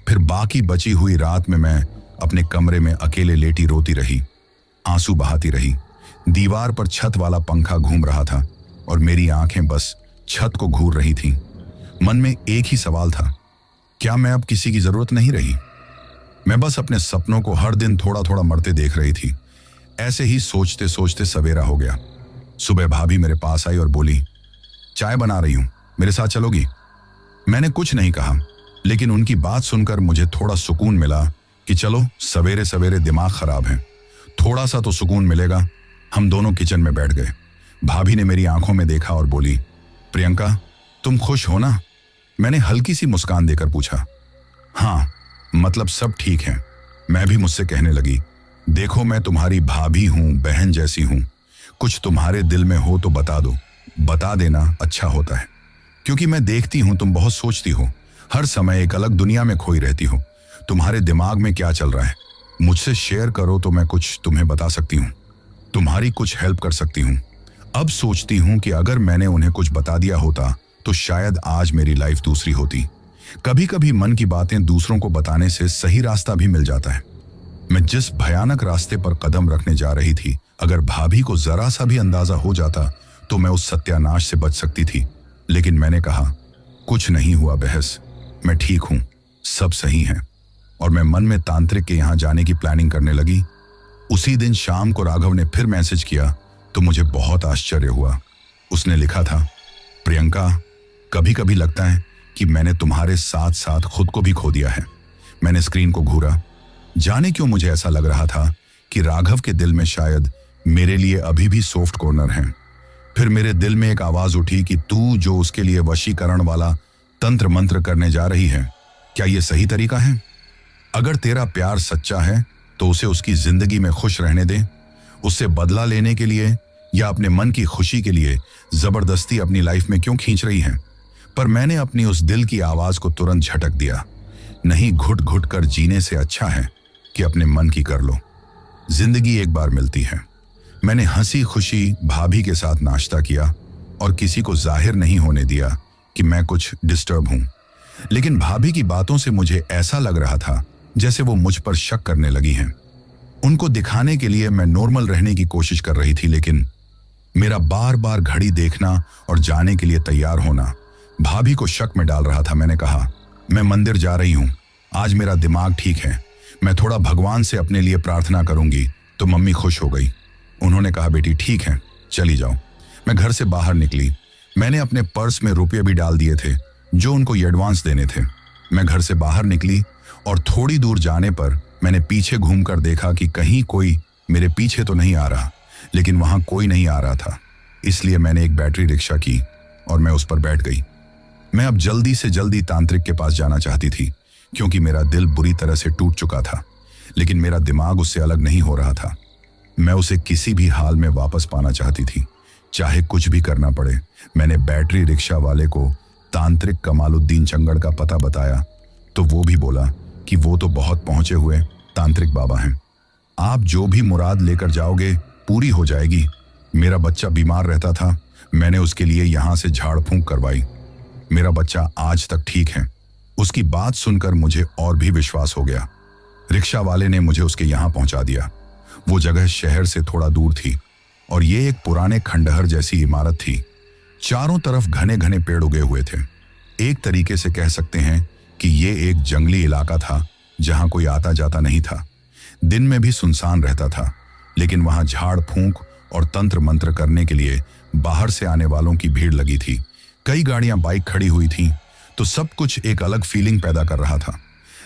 फिर बाकी बची हुई रात में मैं अपने कमरे में अकेले लेटी रोती रही, आंसू बहाती रही। दीवार पर छत वाला पंखा घूम रहा था और मेरी आंखें बस छत को घूर रही थीं। मन में एक ही सवाल था, क्या मैं अब किसी की जरूरत नहीं रही? मैं बस अपने सपनों को हर दिन थोड़ा थोड़ा मरते देख रही थी। ऐसे ही सोचते सोचते सवेरा हो गया। सुबह भाभी मेरे पास आई और बोली, चाय बना रही हूं, मेरे साथ चलोगी? मैंने कुछ नहीं कहा, लेकिन उनकी बात सुनकर मुझे थोड़ा सुकून मिला कि चलो, सवेरे सवेरे दिमाग खराब है, थोड़ा सा तो सुकून मिलेगा। हम दोनों किचन में बैठ गए। भाभी ने मेरी आंखों में देखा और बोली, प्रियंका, तुम खुश हो ना? मैंने हल्की सी मुस्कान देकर पूछा। हाँ, मतलब सब ठीक है। मैं भी मुझसे कहने लगी, देखो मैं तुम्हारी भाभी हूं, बहन जैसी हूं। कुछ तुम्हारे दिल में हो तो बता दो, बता देना अच्छा होता है, क्योंकि मैं देखती हूं तुम बहुत सोचती हो, हर समय एक अलग दुनिया में खोई रहती हो। तुम्हारे दिमाग में क्या चल रहा है मुझसे शेयर करो तो मैं कुछ तुम्हें बता सकती हूँ, तुम्हारी कुछ हेल्प कर सकती हूँ। अब सोचती हूँ कि अगर मैंने उन्हें कुछ बता दिया होता तो शायद आज मेरी लाइफ दूसरी होती। कभी कभी मन की बातें दूसरों को बताने से सही रास्ता भी मिल जाता है। मैं जिस भयानक रास्ते पर कदम रखने जा रही थी, अगर भाभी को जरा सा भी अंदाजा हो जाता तो मैं उस सत्यानाश से बच सकती थी। लेकिन मैंने कहा, कुछ नहीं हुआ बहस, मैं ठीक हूं, सब सही है। और मैं मन में तांत्रिक के यहां जाने की प्लानिंग करने लगी। उसी दिन शाम को राघव ने फिर मैसेज किया तो मुझे बहुत आश्चर्य हुआ। उसने लिखा था, प्रियंका, कभी कभी लगता है कि मैंने तुम्हारे साथ साथ खुद को भी खो दिया है। मैंने स्क्रीन को घूरा। जाने क्यों मुझे ऐसा लग रहा था कि राघव के दिल में शायद मेरे लिए अभी भी सॉफ्ट कॉर्नर है। फिर मेरे दिल में एक आवाज उठी कि तू जो उसके लिए वशीकरण वाला तंत्र मंत्र करने जा रही है, क्या यह सही तरीका है? अगर तेरा प्यार सच्चा है तो उसे उसकी जिंदगी में खुश रहने दे। उससे बदला लेने के लिए या अपने मन की खुशी के लिए जबरदस्ती अपनी लाइफ में क्यों खींच रही है? पर मैंने अपनी उस दिल की आवाज को तुरंत झटक दिया। नहीं, घुट घुट कर जीने से अच्छा है कि अपने मन की कर लो। जिंदगी एक बार मिलती है। मैंने हंसी खुशी भाभी के साथ नाश्ता किया और किसी को जाहिर नहीं होने दिया कि मैं कुछ डिस्टर्ब हूं। लेकिन भाभी की बातों से मुझे ऐसा लग रहा था जैसे वो मुझ पर शक करने लगी हैं। उनको दिखाने के लिए मैं नॉर्मल रहने की कोशिश कर रही थी, लेकिन मेरा बार बार घड़ी देखना और जाने के लिए तैयार होना भाभी को शक में डाल रहा था। मैंने कहा, मैं मंदिर जा रही हूं, आज मेरा दिमाग ठीक है, मैं थोड़ा भगवान से अपने लिए प्रार्थना करूंगी तो मम्मी खुश हो गई। उन्होंने कहा, बेटी ठीक है, चली जाओ। मैं घर से बाहर निकली। मैंने अपने पर्स में रुपये भी डाल दिए थे जो उनको एडवांस देने थे। मैं घर से बाहर निकली और थोड़ी दूर जाने पर मैंने पीछे घूमकर देखा कि कहीं कोई मेरे पीछे तो नहीं आ रहा, लेकिन वहां कोई नहीं आ रहा था। इसलिए मैंने एक बैटरी रिक्शा की और मैं उस पर बैठ गई। मैं अब जल्दी से जल्दी तांत्रिक के पास जाना चाहती थी, क्योंकि मेरा दिल बुरी तरह से टूट चुका था, लेकिन मेरा दिमाग उससे अलग नहीं हो रहा था। मैं उसे किसी भी हाल में वापस पाना चाहती थी, चाहे कुछ भी करना पड़े। मैंने बैटरी रिक्शा वाले को तांत्रिक कमालुद्दीन चंगड़ का पता बताया, तो वो भी बोला कि वो तो बहुत पहुंचे हुए तांत्रिक बाबा हैं, आप जो भी मुराद लेकर जाओगे पूरी हो जाएगी। मेरा बच्चा बीमार रहता था, मैंने उसके लिए यहां से झाड़ फूंक करवाई। मेरा बच्चा आज तक ठीक है। उसकी बात सुनकर मुझे और भी विश्वास हो गया। रिक्शा वाले ने मुझे उसके यहां पहुंचा दिया। वो जगह शहर से थोड़ा दूर थी और ये एक पुराने खंडहर जैसी इमारत थी। चारों तरफ घने घने पेड़ उगे हुए थे। एक तरीके से कह सकते हैं कि ये एक जंगली इलाका था जहां कोई आता जाता नहीं था। दिन में भी सुनसान रहता था, लेकिन वहां झाड़ फूंक और तंत्र मंत्र करने के लिए बाहर से आने वालों की भीड़ लगी थी। कई गाड़ियां बाइक खड़ी हुई थीं, तो सब कुछ एक अलग फीलिंग पैदा कर रहा था।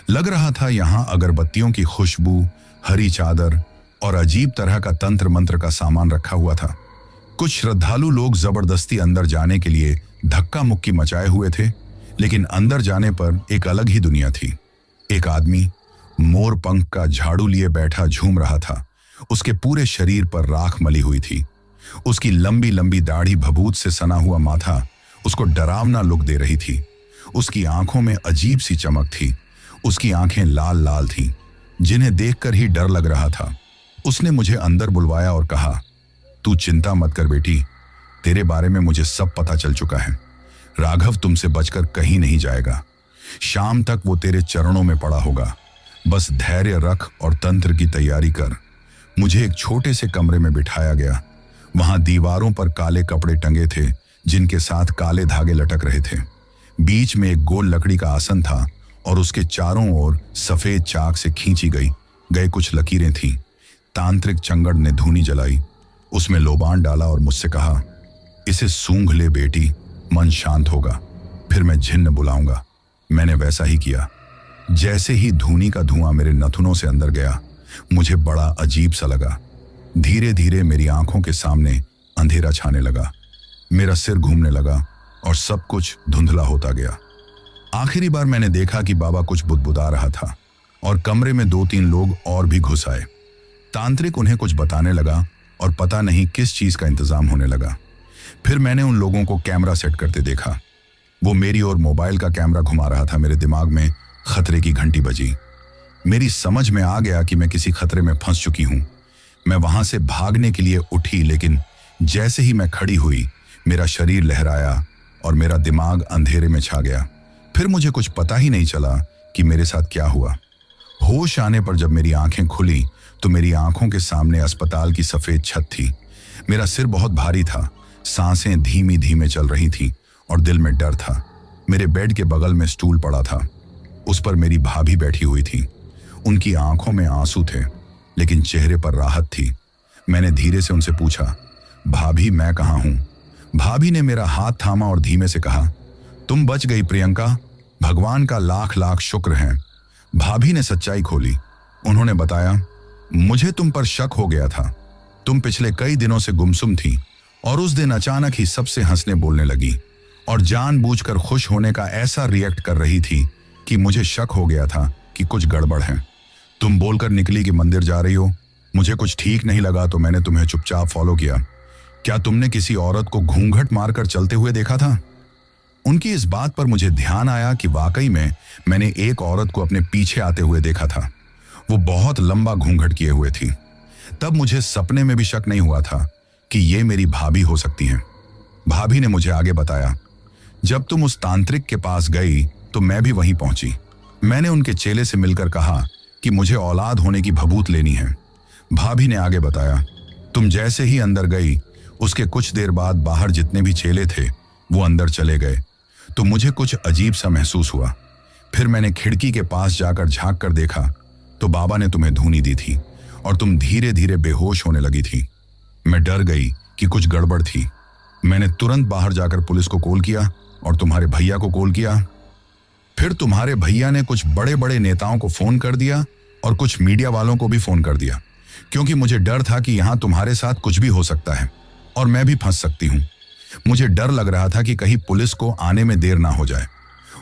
लग रहा था यहां अगरबत्तियों की खुशबू, हरी चादर और अजीब तरह का तंत्र मंत्र का सामान रखा हुआ था। कुछ श्रद्धालु लोग जबरदस्ती अंदर जाने के लिए धक्का मुक्की मचाए हुए थे, लेकिन अंदर जाने पर एक अलग ही दुनिया थी। एक आदमी मोर पंख का झाड़ू लिए बैठा झूम रहा था। उसके पूरे शरीर पर राख मली हुई थी। उसकी लंबी लंबी दाढ़ी, भभूत से सना हुआ माथा उसको डरावना लुक दे रही थी। उसकी आंखों में अजीब सी चमक थी। उसकी आंखें लाल लाल थीं, जिन्हें देखकर ही डर लग रहा था। उसने मुझे अंदर बुलवाया और कहा, तू चिंता मत कर बेटी, तेरे बारे में मुझे सब पता चल चुका है। राघव तुमसे बचकर कहीं नहीं जाएगा। शाम तक वो तेरे चरणों में पड़ा होगा। बस धैर्य रख और तंत्र की तैयारी कर। मुझे एक छोटे से कमरे में बिठाया गया। वहां दीवारों पर काले कपड़े टंगे थे, जिनके साथ काले धागे लटक रहे थे। बीच में एक गोल लकड़ी का आसन था और उसके चारों ओर सफेद चाक से खींची गए कुछ लकीरें थीं। तांत्रिक चंगड़ ने धूनी जलाई, उसमें लोबान डाला और मुझसे कहा, इसे सूंघ ले बेटी, मन शांत होगा, फिर मैं जिन्न बुलाऊंगा। मैंने वैसा ही किया। जैसे ही धूनी का धुआं मेरे नथुनों से अंदर गया, मुझे बड़ा अजीब सा लगा। धीरे धीरे मेरी आंखों के सामने अंधेरा छाने लगा। मेरा सिर घूमने लगा और सब कुछ धुंधला होता गया। आखिरी बार मैंने देखा कि बाबा कुछ बुदबुदा रहा था और कमरे में 2-3 लोग और भी घुस आए। तांत्रिक उन्हें कुछ बताने लगा और पता नहीं किस चीज का इंतजाम होने लगा। फिर मैंने उन लोगों को कैमरा सेट करते देखा। वो मेरी ओर मोबाइल का कैमरा घुमा रहा था। मेरे दिमाग में खतरे की घंटी बजी। मेरी समझ में आ गया कि मैं किसी खतरे में फंस चुकी हूं। मैं वहां से भागने के लिए उठी, लेकिन जैसे ही मैं खड़ी हुई, मेरा शरीर लहराया और मेरा दिमाग अंधेरे में छा गया। फिर मुझे कुछ पता ही नहीं चला कि मेरे साथ क्या हुआ। होश आने पर जब मेरी आंखें खुली, तो मेरी आंखों के सामने अस्पताल की सफेद छत थी। मेरा सिर बहुत भारी था, सांसें धीमी धीमे चल रही थीं और दिल में डर था। मेरे बेड के बगल में स्टूल पड़ा था, उस पर मेरी भाभी बैठी हुई थी। उनकी आंखों में आंसू थे, लेकिन चेहरे पर राहत थी। मैंने धीरे से उनसे पूछा, भाभी मैं कहाँ हूं? भाभी ने मेरा हाथ थामा और धीमे से कहा, तुम बच गई प्रियंका, भगवान का लाख लाख शुक्र है। भाभी ने सच्चाई खोली। उन्होंने बताया, मुझे तुम पर शक हो गया था। तुम पिछले कई दिनों से गुमसुम थी और उस दिन अचानक ही सबसे हंसने बोलने लगी और जानबूझकर खुश होने का ऐसा रिएक्ट कर रही थी कि मुझे शक हो गया था कि कुछ गड़बड़ है। तुम बोलकर निकली कि मंदिर जा रही हो। मुझे कुछ ठीक नहीं लगा तो मैंने तुम्हें चुपचाप फॉलो किया। क्या तुमने किसी औरत को घूंघट मारकर चलते हुए देखा था? उनकी इस बात पर मुझे ध्यान आया कि वाकई में मैंने एक औरत को अपने पीछे आते हुए देखा था। वो बहुत लंबा घूंघट किए हुए थी। तब मुझे सपने में भी शक नहीं हुआ था कि ये मेरी भाभी हो सकती हैं। भाभी ने मुझे आगे बताया, जब तुम उस तांत्रिक के पास गई तो मैं भी वहीं पहुंची। मैंने उनके चेले से मिलकर कहा कि मुझे औलाद होने की भभूत लेनी है। भाभी ने आगे बताया, तुम जैसे ही अंदर गई, उसके कुछ देर बाद बाहर जितने भी चेले थे वो अंदर चले गए, तो मुझे कुछ अजीब सा महसूस हुआ। फिर मैंने खिड़की के पास जाकर झांक कर देखा तो बाबा ने तुम्हें धूनी दी थी और तुम धीरे धीरे बेहोश होने लगी थी। मैं डर गई कि कुछ गड़बड़ थी। मैंने तुरंत बाहर जाकर पुलिस को कॉल किया और तुम्हारे भैया को कॉल किया। फिर तुम्हारे भैया ने कुछ बड़े बड़े नेताओं को फोन कर दिया और कुछ मीडिया वालों को भी फोन कर दिया, क्योंकि मुझे डर था कि यहां तुम्हारे साथ कुछ भी हो सकता है और मैं भी फंस सकती हूं। मुझे डर लग रहा था कि कहीं पुलिस को आने में देर ना हो जाए।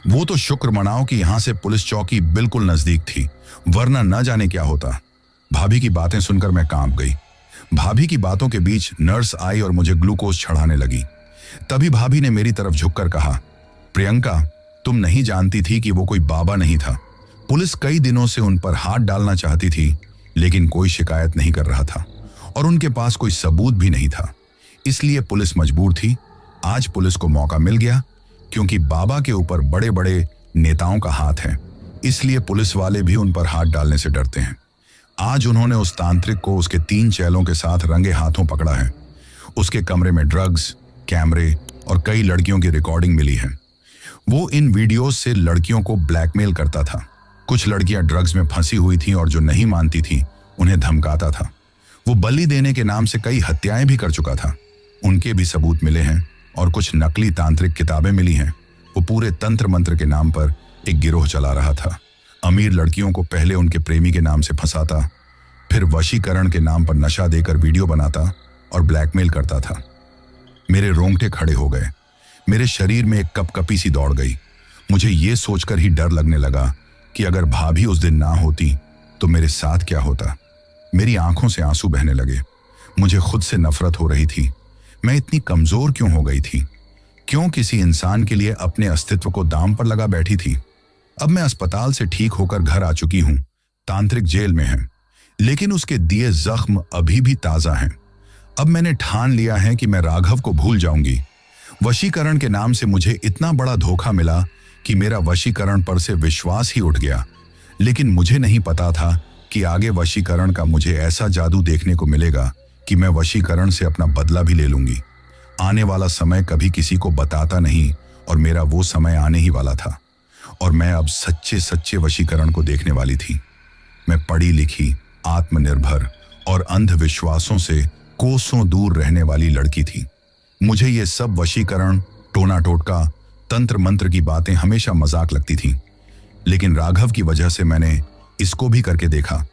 वो तो शुक्र मनाओ कि यहां से पुलिस चौकी बिल्कुल नजदीक थी, वरना न जाने क्या होता। भाभी की बातें सुनकर मैं कांप गई। भाभी की बातों के बीच नर्स आई और मुझे ग्लूकोज चढ़ाने लगी। तभी भाभी ने मेरी तरफ झुककर कहा, प्रियंका, तुम नहीं जानती थी कि वो कोई बाबा नहीं था। पुलिस कई दिनों से उन पर हाथ डालना चाहती थी, लेकिन कोई शिकायत नहीं कर रहा था और उनके पास कोई सबूत भी नहीं था। इसलिए पुलिस मजबूर थी। आज पुलिस को मौका मिल गया, क्योंकि बाबा के ऊपर बड़े बड़े नेताओं का हाथ है, इसलिए पुलिस वाले भी उन पर हाथ डालने से डरते हैं। आज उन्होंने उस तांत्रिक को उसके 3 चेलों के साथ रंगे हाथों पकड़ा है। उसके कमरे में ड्रग्स, कैमरे और कई लड़कियों की रिकॉर्डिंग मिली है। वो इन वीडियोस से लड़कियों को ब्लैकमेल करता था। कुछ लड़कियां ड्रग्स में फंसी हुई थीं और जो नहीं मानती थीं उन्हें धमकाता था। वो बलि देने के नाम से कई हत्याएं भी कर चुका था। उनके भी सबूत मिले हैं और कुछ नकली तांत्रिक किताबें मिली हैं। वो पूरे तंत्र मंत्र के नाम पर एक गिरोह चला रहा था। अमीर लड़कियों को पहले उनके प्रेमी के नाम से फंसाता, फिर वशीकरण के नाम पर नशा देकर वीडियो बनाता और ब्लैकमेल करता था। मेरे रोंगटे खड़े हो गए। मेरे शरीर में एक कपकपी सी दौड़ गई। मुझे ये सोचकर ही डर लगने लगा कि अगर भाभी उस दिन ना होती तो मेरे साथ क्या होता। मेरी आंखों से आंसू बहने लगे। मुझे खुद से नफरत हो रही थी। मैं इतनी कमजोर क्यों हो गई थी? क्यों किसी इंसान के लिए अपने अस्तित्व को दांव पर लगा बैठी थी? अब मैं अस्पताल से ठीक होकर घर आ चुकी हूं। तांत्रिक जेल में है, लेकिन उसके दिए जख्म अभी भी ताजा हैं। अब मैंने ठान लिया है कि मैं राघव को भूल जाऊंगी। वशीकरण के नाम से मुझे इतना बड़ा धोखा मिला कि मेरा वशीकरण पर से विश्वास ही उठ गया। लेकिन मुझे नहीं पता था कि आगे वशीकरण का मुझे ऐसा जादू देखने को मिलेगा कि मैं वशीकरण से अपना बदला भी ले लूंगी। आने वाला समय कभी किसी को बताता नहीं और मेरा वो समय आने ही वाला था और मैं अब सच्चे सच्चे वशीकरण को देखने वाली थी। मैं पढ़ी लिखी, आत्मनिर्भर और अंधविश्वासों से कोसों दूर रहने वाली लड़की थी। मुझे ये सब वशीकरण, टोना टोटका, तंत्र मंत्र की बातें हमेशा मजाक लगती थीं। लेकिन राघव की वजह से मैंने इसको भी करके देखा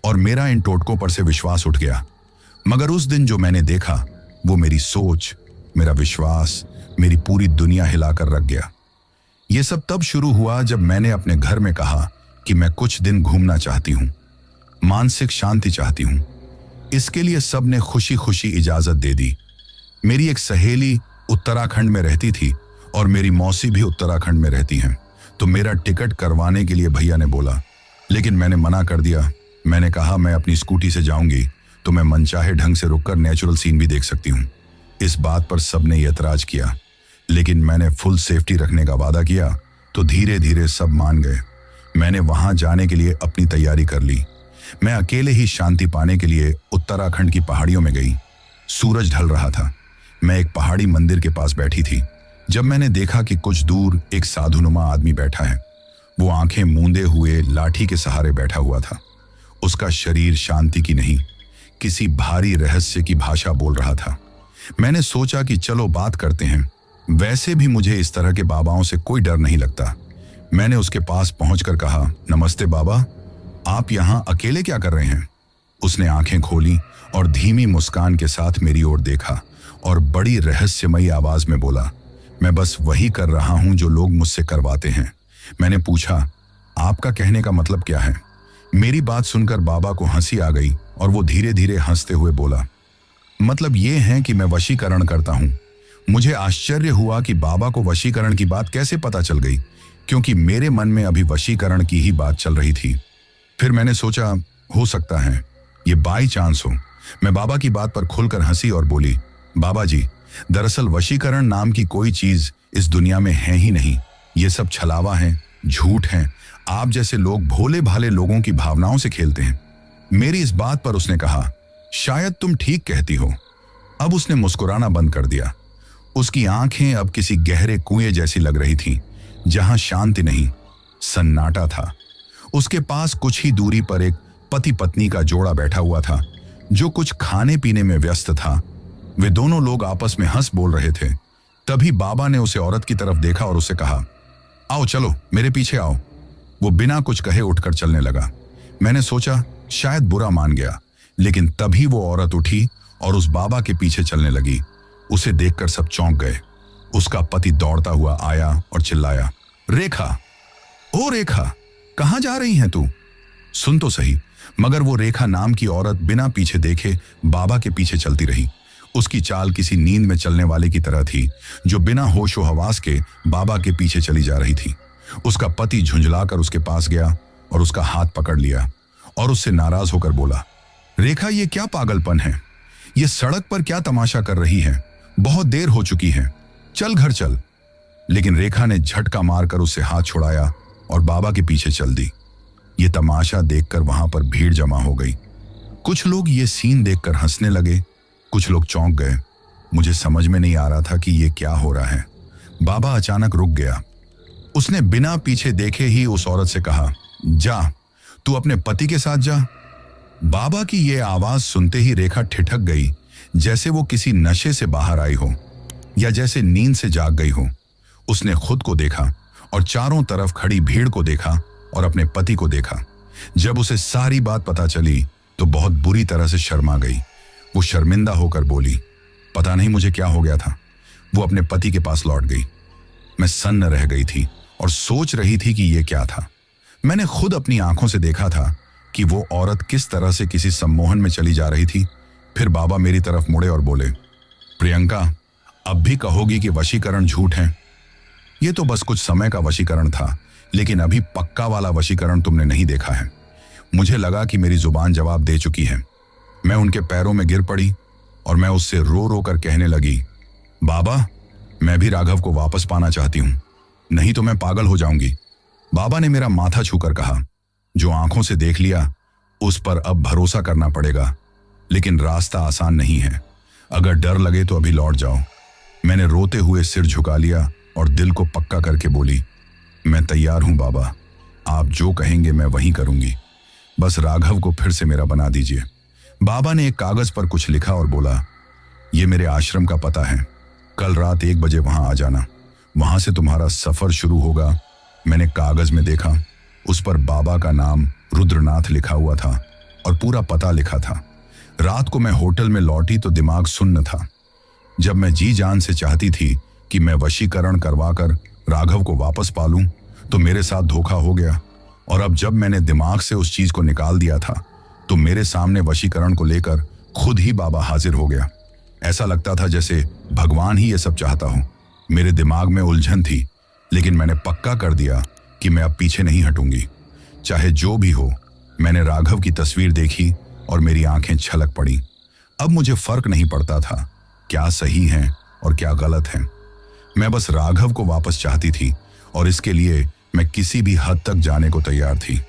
और मेरा इन टोटकों पर से विश्वास उठ गया। मगर उस दिन जो मैंने देखा वो मेरी सोच, मेरा विश्वास, मेरी पूरी दुनिया हिलाकर रख गया। ये सब तब शुरू हुआ जब मैंने अपने घर में कहा कि मैं कुछ दिन घूमना चाहती हूँ, मानसिक शांति चाहती हूँ। इसके लिए सब ने खुशी खुशी इजाजत दे दी। मेरी एक सहेली उत्तराखंड में रहती थी और मेरी मौसी भी उत्तराखंड में रहती हैं, तो मेरा टिकट करवाने के लिए भैया ने बोला, लेकिन मैंने मना कर दिया। मैंने कहा मैं अपनी स्कूटी से जाऊंगी तो मैं मनचाहे ढंग से रुककर नेचुरल सीन भी देख सकती हूँ। इस बात पर सबने एतराज किया, लेकिन मैंने फुल सेफ्टी रखने का वादा किया तो धीरे धीरे सब मान गए। मैंने वहां जाने के लिए अपनी तैयारी कर ली। मैं अकेले ही शांति पाने के लिए उत्तराखंड की पहाड़ियों में गई। सूरज ढल रहा था। मैं एक पहाड़ी मंदिर के पास बैठी थी जब मैंने देखा कि कुछ दूर एक साधुनुमा आदमी बैठा है। वो आंखें मूंदे हुए लाठी के सहारे बैठा हुआ था। उसका शरीर शांति की नहीं, किसी भारी रहस्य की भाषा बोल रहा था। मैंने सोचा कि चलो बात करते हैं। वैसे भी मुझे इस तरह के बाबाओं से कोई डर नहीं लगता। मैंने उसके पास पहुंचकर कहा, नमस्ते बाबा, आप यहाँ अकेले क्या कर रहे हैं? उसने आंखें खोली और धीमी मुस्कान के साथ मेरी ओर देखा और बड़ी रहस्यमयी आवाज में बोला, मैं बस वही कर रहा हूं जो लोग मुझसे करवाते हैं। मैंने पूछा, आपका कहने का मतलब क्या है? मेरी बात सुनकर बाबा को हंसी आ गई और वो धीरे धीरे हंसते हुए बोला, मतलब ये है कि मैं वशीकरण करता हूं। मुझे आश्चर्य हुआ कि बाबा को वशीकरण की बात कैसे पता चल गई, क्योंकि मेरे मन में अभी वशीकरण की ही बात चल रही थी। फिर मैंने सोचा, हो सकता है ये बाई चांस हो। मैं बाबा की बात पर खुलकर हंसी और बोली, बाबा जी, दरअसल वशीकरण नाम की कोई चीज इस दुनिया में है ही नहीं। ये सब छलावा है, झूठ है। आप जैसे लोग भोले भाले लोगों की भावनाओं से खेलते हैं। मेरी इस बात पर उसने कहा, शायद तुम ठीक कहती हो। अब उसने मुस्कुराना बंद कर दिया। उसकी आंखें अब किसी गहरे कुएं जैसी लग रही थीं, जहां शांति नहीं, सन्नाटा था। उसके पास कुछ ही दूरी पर एक पति पत्नी का जोड़ा बैठा हुआ था, जो कुछ खाने पीने में व्यस्त था। वे दोनों लोग आपस में हंस बोल रहे थे। तभी बाबा ने उसे औरत की तरफ देखा और उसे कहा, आओ चलो मेरे पीछे आओ। वो बिना कुछ कहे उठकर चलने लगा। मैंने सोचा शायद बुरा मान गया, लेकिन तभी वो औरत उठी और उस बाबा के पीछे चलने लगी। उसे देखकर सब चौंक गए। उसका पति दौड़ता हुआ आया और चिल्लाया, रेखा, ओ रेखा, कहां जा रही है तू? सुन तो सही। मगर वो रेखा नाम की औरत बिना पीछे देखे बाबा के पीछे चलती रही। उसकी चाल किसी नींद में चलने वाले की तरह थी, जो बिना होशो हवास के बाबा के पीछे चली जा रही थी। उसका पति झुंझलाकर उसके पास गया और उसका हाथ पकड़ लिया और उससे नाराज होकर बोला, रेखा, ये क्या पागलपन है? ये सड़क पर क्या तमाशा कर रही है? बहुत देर हो चुकी है, चल घर चल। लेकिन रेखा ने झटका मारकर उससे हाथ छुड़ाया और बाबा के पीछे चल दी। ये तमाशा देखकर वहां पर भीड़ जमा हो गई। कुछ लोग ये सीन देखकर हंसने लगे, कुछ लोग चौंक गए। मुझे समझ में नहीं आ रहा था कि ये क्या हो रहा है। बाबा अचानक रुक गया। उसने बिना पीछे देखे ही उस औरत से कहा, जा, तू अपने पति के साथ जा। बाबा की ये आवाज सुनते ही रेखा ठिठक गई, जैसे वो किसी नशे से बाहर आई हो या जैसे नींद से जाग गई हो। उसने खुद को देखा और चारों तरफ खड़ी भीड़ को देखा और अपने पति को देखा। जब उसे सारी बात पता चली तो बहुत बुरी तरह से शर्मा गई। वो शर्मिंदा होकर बोली, पता नहीं मुझे क्या हो गया था। वो अपने पति के पास लौट गई। मैं सन्न रह गई थी और सोच रही थी कि ये क्या था। मैंने खुद अपनी आंखों से देखा था कि वो औरत किस तरह से किसी सम्मोहन में चली जा रही थी। फिर बाबा मेरी तरफ मुड़े और बोले, प्रियंका, अब भी कहोगी कि वशीकरण झूठ है? ये तो बस कुछ समय का वशीकरण था, लेकिन अभी पक्का वाला वशीकरण तुमने नहीं देखा है। मुझे लगा कि मेरी जुबान जवाब दे चुकी है। मैं उनके पैरों में गिर पड़ी और मैं उससे रो रो कर कहने लगी, बाबा, मैं भी राघव को वापस पाना चाहती हूं, नहीं तो मैं पागल हो जाऊंगी। बाबा ने मेरा माथा छूकर कहा, जो आंखों से देख लिया उस पर अब भरोसा करना पड़ेगा, लेकिन रास्ता आसान नहीं है। अगर डर लगे तो अभी लौट जाओ। मैंने रोते हुए सिर झुका लिया और दिल को पक्का करके बोली, मैं तैयार हूं बाबा, आप जो कहेंगे मैं वही करूंगी। बस राघव को फिर से मेरा बना दीजिए। बाबा ने एक कागज पर कुछ लिखा और बोला, ये मेरे आश्रम का पता है, कल रात 1 बजे वहां आ जाना। वहां से तुम्हारा सफर शुरू होगा। मैंने कागज में देखा, उस पर बाबा का नाम रुद्रनाथ लिखा हुआ था और पूरा पता लिखा था। रात को मैं होटल में लौटी तो दिमाग सुन्न था। जब मैं जी जान से चाहती थी कि मैं वशीकरण करवाकर राघव को वापस पालूं, तो मेरे साथ धोखा हो गया। और अब जब मैंने दिमाग से उस चीज को निकाल दिया था, तो मेरे सामने वशीकरण को लेकर खुद ही बाबा हाजिर हो गया। ऐसा लगता था जैसे भगवान ही ये सब चाहता हो। मेरे दिमाग में उलझन थी, लेकिन मैंने पक्का कर दिया कि मैं अब पीछे नहीं हटूंगी, चाहे जो भी हो। मैंने राघव की तस्वीर देखी और मेरी आंखें छलक पड़ी। अब मुझे फर्क नहीं पड़ता था क्या सही है और क्या गलत है। मैं बस राघव को वापस चाहती थी और इसके लिए मैं किसी भी हद तक जाने को तैयार थी।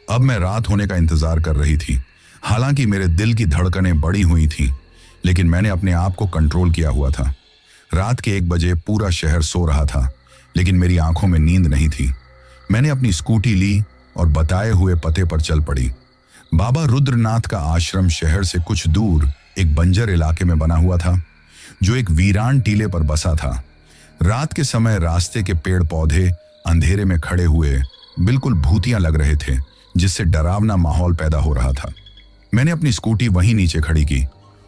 अब मैं रात होने का इंतजार कर रही थी। हालांकि मेरे दिल की धड़कनें बढ़ी हुई थीं, लेकिन मैंने अपने आप को कंट्रोल किया हुआ था। रात के 1 बजे पूरा शहर सो रहा था, लेकिन मेरी आंखों में नींद नहीं थी। मैंने अपनी स्कूटी ली और बताए हुए पते पर चल पड़ी। बाबा रुद्रनाथ का आश्रम शहर से कुछ दूर एक बंजर इलाके में बना हुआ था, जो एक वीरान टीले पर बसा था। रात के समय रास्ते के पेड़ पौधे अंधेरे में खड़े हुए बिल्कुल भूतियां लग रहे थे, जिससे डरावना माहौल पैदा हो रहा था। मैंने अपनी स्कूटी वहीं नीचे खड़ी की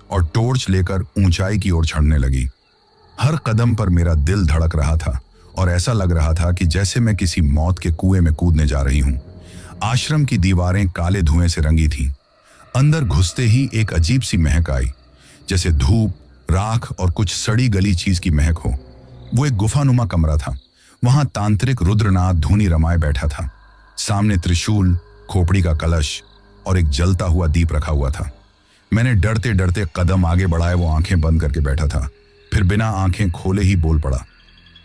और टॉर्च लेकर ऊंचाई की ओर चढ़ने लगी। हर कदम पर मेरा दिल धड़क रहा था और ऐसा लग रहा था कि जैसे मैं किसी मौत के कुएं में कूदने जा रही हूं। आश्रम की दीवारें काले धुएं से रंगी थीं। अंदर घुसते ही एक अजीब सी महक आई, जैसे धूप, राख और कुछ सड़ी गली चीज की महक हो। वो एक गुफानुमा कमरा था। वहां तांत्रिक रुद्रनाथ धूनी रमाए बैठा था। सामने त्रिशूल, खोपड़ी का कलश और एक जलता हुआ दीप रखा हुआ था। मैंने डरते डरते कदम आगे बढ़ाए। वो आंखें बंद करके बैठा था, फिर बिना आंखें खोले ही बोल पड़ा,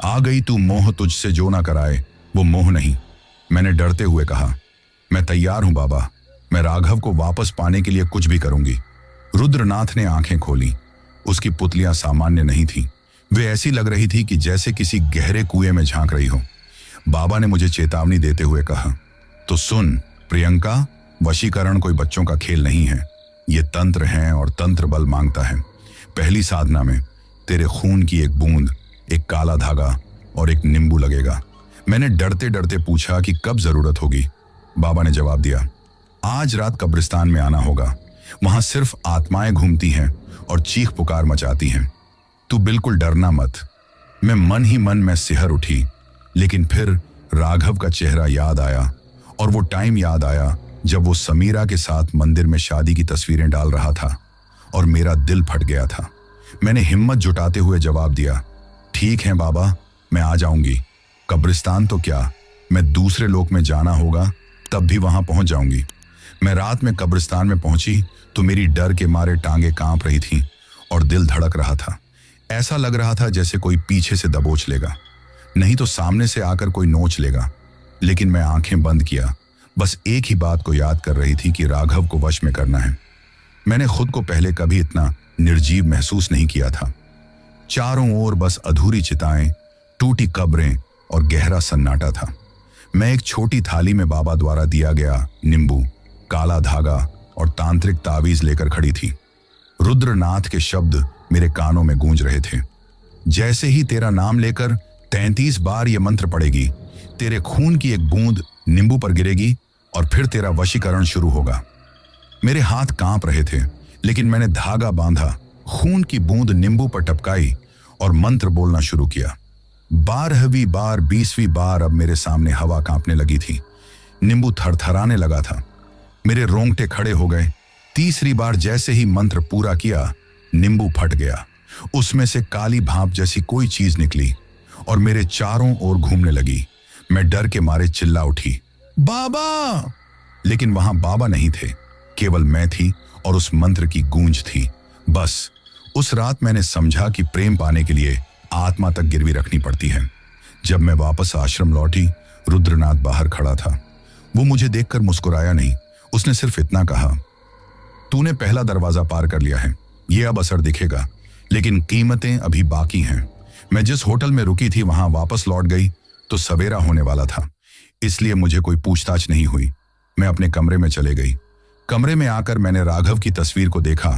आ गई तू मोह तुझसे जो ना कराए वो मोह नहीं। मैंने डरते हुए कहा, मैं तैयार हूं बाबा, मैं राघव को वापस पाने के लिए कुछ भी करूंगी। रुद्रनाथ ने आंखें खोली। उसकी पुतलियां सामान्य नहीं थीं। वे ऐसी लग रही थी कि जैसे किसी गहरे कुएं में झांक रही हो। बाबा ने मुझे चेतावनी देते हुए कहा, तो सुन प्रियंका, वशीकरण कोई बच्चों का खेल नहीं है। ये तंत्र है और तंत्र बल मांगता है। पहली साधना में तेरे खून की एक बूंद, एक काला धागा और एक नींबू लगेगा। मैंने डरते डरते पूछा कि कब जरूरत होगी। बाबा ने जवाब दिया, आज रात कब्रिस्तान में आना होगा। वहां सिर्फ आत्माएं घूमती हैं और चीख पुकार मचाती हैं। तू बिल्कुल डरना मत। मैं मन ही मन में सिहर उठी, लेकिन फिर राघव का चेहरा याद आया और वो टाइम याद आया जब वो समीरा के साथ मंदिर में शादी की तस्वीरें डाल रहा था और मेरा दिल फट गया था। मैंने हिम्मत जुटाते हुए जवाब दिया, ठीक है बाबा, मैं आ जाऊंगी। कब्रिस्तान तो क्या, मैं दूसरे लोक में जाना होगा तब भी वहां पहुंच जाऊंगी। मैं रात में कब्रिस्तान में पहुंची तो मेरी डर के मारे टांगे कांप रही थीं और दिल धड़क रहा था। ऐसा लग रहा था जैसे कोई पीछे से दबोच लेगा, नहीं तो सामने से आकर कोई नोच लेगा। लेकिन मैं आंखें बंद किया, बस एक ही बात को याद कर रही थी कि राघव को वश में करना है। मैंने खुद को पहले कभी इतना निर्जीव महसूस नहीं किया था। चारों ओर बस अधूरी चिताएं, टूटी कब्रें और गहरा सन्नाटा था। मैं एक छोटी थाली में बाबा द्वारा दिया गया नींबू, काला धागा और तांत्रिक तावीज लेकर खड़ी थी। रुद्रनाथ के शब्द मेरे कानों में गूंज रहे थे। जैसे ही तेरा नाम लेकर 33 बार ये मंत्र पड़ेगी, तेरे खून की एक बूंद नींबू पर गिरेगी और फिर तेरा वशीकरण शुरू होगा। मेरे हाथ कांप रहे थे, लेकिन मैंने धागा बांधा, खून की बूंद नींबू पर टपकाई और मंत्र बोलना शुरू किया। 12वीं बार 20वीं बार अब मेरे सामने हवा कांपने लगी थी। नींबू थरथराने लगा था, मेरे रोंगटे खड़े हो गए। 3री बार जैसे ही मंत्र पूरा किया, नींबू फट गया। उसमें से काली भाप जैसी कोई चीज निकली और मेरे चारों ओर घूमने लगी। मैं डर के मारे चिल्ला उठी, बाबा! लेकिन वहां बाबा नहीं थे, केवल मैं थी और उस मंत्र की गूंज थी। बस उस रात मैंने समझा कि प्रेम पाने के लिए आत्मा तक गिरवी रखनी पड़ती है। जब मैं वापस आश्रम लौटी, रुद्रनाथ बाहर खड़ा था। वो मुझे देखकर मुस्कुराया नहीं, उसने सिर्फ इतना कहा, तूने पहला दरवाजा पार कर लिया है, ये अब असर दिखेगा, लेकिन कीमतें अभी बाकी हैं। मैं जिस होटल में रुकी थी वहां वापस लौट गई तो सवेरा होने वाला था, इसलिए मुझे कोई पूछताछ नहीं हुई। मैं अपने कमरे में चले गई। कमरे में आकर मैंने राघव की तस्वीर को देखा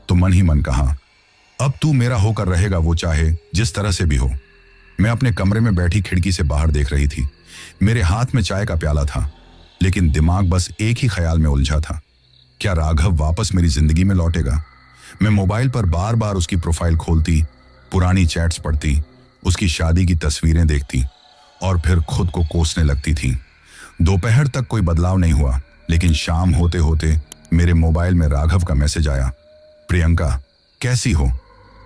तो मन ही मन कहा, अब तू मेरा होकर रहेगा, वो चाहे जिस तरह से भी हो। मैं अपने कमरे में बैठी खिड़की से बाहर देख रही थी। मेरे हाथ में चाय का प्याला था, लेकिन दिमाग बस एक ही ख्याल में उलझा था, क्या राघव वापस मेरी जिंदगी में लौटेगा? मैं मोबाइल पर बार बार उसकी प्रोफाइल खोलती, पुरानी चैट्स पढ़ती, उसकी शादी की तस्वीरें देखती और फिर खुद को कोसने लगती थी। दोपहर तक कोई बदलाव नहीं हुआ, लेकिन शाम होते होते मेरे मोबाइल में राघव का मैसेज आया, प्रियंका कैसी हो?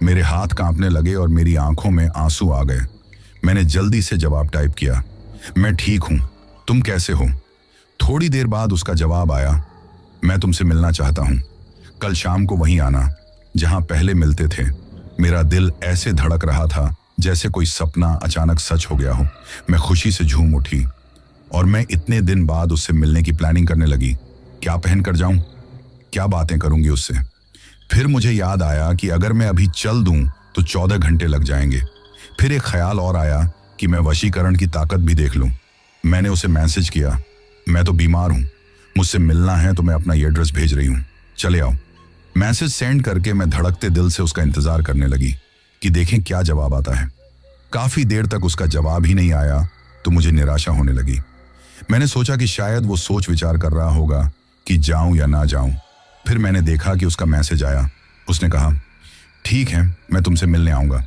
मेरे हाथ कांपने लगे और मेरी आंखों में आंसू आ गए। मैंने जल्दी से जवाब टाइप किया, मैं ठीक हूं, तुम कैसे हो? थोड़ी देर बाद उसका जवाब आया, मैं तुमसे मिलना चाहता हूं, कल शाम को वहीं आना जहां पहले मिलते थे। मेरा दिल ऐसे धड़क रहा था जैसे कोई सपना अचानक सच हो गया हो। मैं खुशी से झूम उठी और मैं इतने दिन बाद उससे मिलने की प्लानिंग करने लगी। क्या पहनकर जाऊं, क्या बातें करूंगी उससे? फिर मुझे याद आया कि अगर मैं अभी चल दूं तो 14 घंटे लग जाएंगे। फिर एक ख्याल और आया कि मैं वशीकरण की ताकत भी देख लूं। मैंने उसे मैसेज किया, मैं तो बीमार हूं, मुझसे मिलना है तो मैं अपना एड्रेस भेज रही हूं, चले आओ। मैसेज सेंड करके मैं धड़कते दिल से उसका इंतजार करने लगी कि देखें क्या जवाब आता है। काफी देर तक उसका जवाब ही नहीं आया तो मुझे निराशा होने लगी। मैंने सोचा कि शायद वो सोच विचार कर रहा होगा कि जाऊं या ना जाऊं। फिर मैंने देखा कि उसका मैसेज आया। उसने कहा, ठीक है, मैं तुमसे मिलने आऊंगा।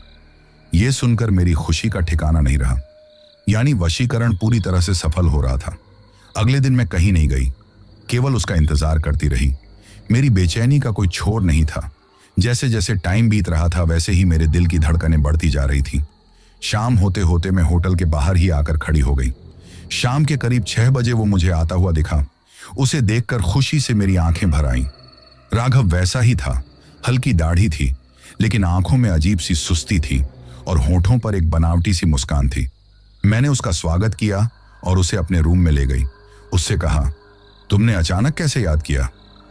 यह सुनकर मेरी खुशी का ठिकाना नहीं रहा, यानी वशीकरण पूरी तरह से सफल हो रहा था। अगले दिन मैं कहीं नहीं गई, केवल उसका इंतजार करती रही। मेरी बेचैनी का कोई छोर नहीं था। जैसे जैसे टाइम बीत रहा था वैसे ही मेरे दिल की धड़कनें बढ़ती जा रही थी। शाम होते होते मैं होटल के बाहर ही आकर खड़ी हो गई। शाम के करीब 6 बजे वो मुझे आता हुआ दिखा। उसे देखकर खुशी से मेरी आंखें भर आईं। राघव वैसा ही था, हल्की दाढ़ी थी, लेकिन आंखों में अजीब सी सुस्ती थी और होठों पर एक बनावटी सी मुस्कान थी। मैंने उसका स्वागत किया और उसे अपने रूम में ले गई। उससे कहा, तुमने अचानक कैसे याद किया?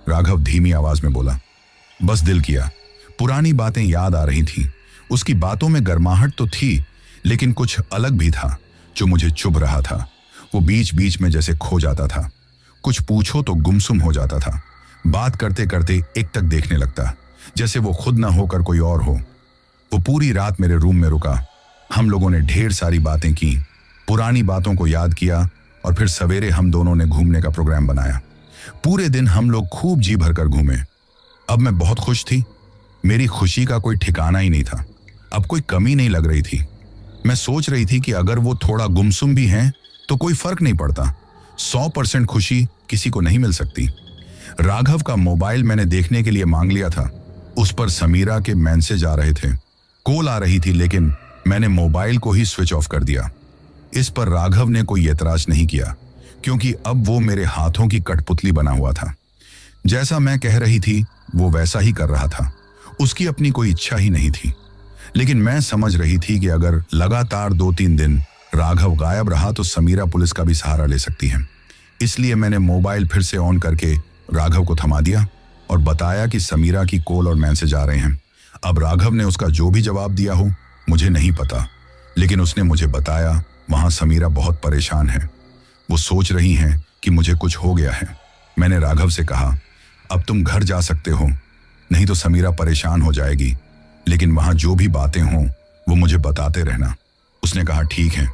राघव धीमी आवाज में बोला, बस दिल किया। पुरानी बातें याद आ रही थीं। उसकी बातों में गर्माहट तो थी, लेकिन कुछ अलग भी था जो मुझे चुभ रहा था। वो बीच बीच में जैसे खो जाता था, कुछ पूछो तो गुमसुम हो जाता था। बात करते करते एक टक देखने लगता, जैसे वो खुद ना होकर कोई और हो। वो पूरी रात मेरे रूम में रुका। हम लोगों ने ढेर सारी बातें की, पुरानी बातों को याद किया और फिर सवेरे हम दोनों ने घूमने का प्रोग्राम बनाया। पूरे दिन हम लोग खूब जी भरकर घूमे। अब मैं बहुत खुश थी। मेरी खुशी का कोई ठिकाना ही नहीं था। अब कोई कमी नहीं लग रही थी। मैं सोच रही थी कि अगर वो थोड़ा गुमसुम भी हैं तो कोई फर्क नहीं पड़ता। 100% खुशी किसी को नहीं मिल सकती। राघव का मोबाइल मैंने देखने के लिए मांग लिया था। उस पर समीरा के मैसेज आ रहे थे, कॉल आ रही थी, लेकिन मैंने मोबाइल को ही स्विच ऑफ कर दिया। इस पर राघव ने कोई एतराज नहीं किया, क्योंकि अब वो मेरे हाथों की कठपुतली बना हुआ था। जैसा मैं कह रही थी वो वैसा ही कर रहा था। उसकी अपनी कोई इच्छा ही नहीं थी। लेकिन मैं समझ रही थी कि अगर लगातार 2-3 दिन राघव गायब रहा तो समीरा पुलिस का भी सहारा ले सकती है। इसलिए मैंने मोबाइल फिर से ऑन करके राघव को थमा दिया और बताया कि समीरा की कॉल और मैसेज आ रहे हैं। अब राघव ने उसका जो भी जवाब दिया हो मुझे नहीं पता, लेकिन उसने मुझे बताया वहां समीरा बहुत परेशान है। वो सोच रही हैं कि मुझे कुछ हो गया है। मैंने राघव से कहा, अब तुम घर जा सकते हो, नहीं तो समीरा परेशान हो जाएगी, लेकिन वहां जो भी बातें हों वो मुझे बताते रहना। उसने कहा, ठीक है,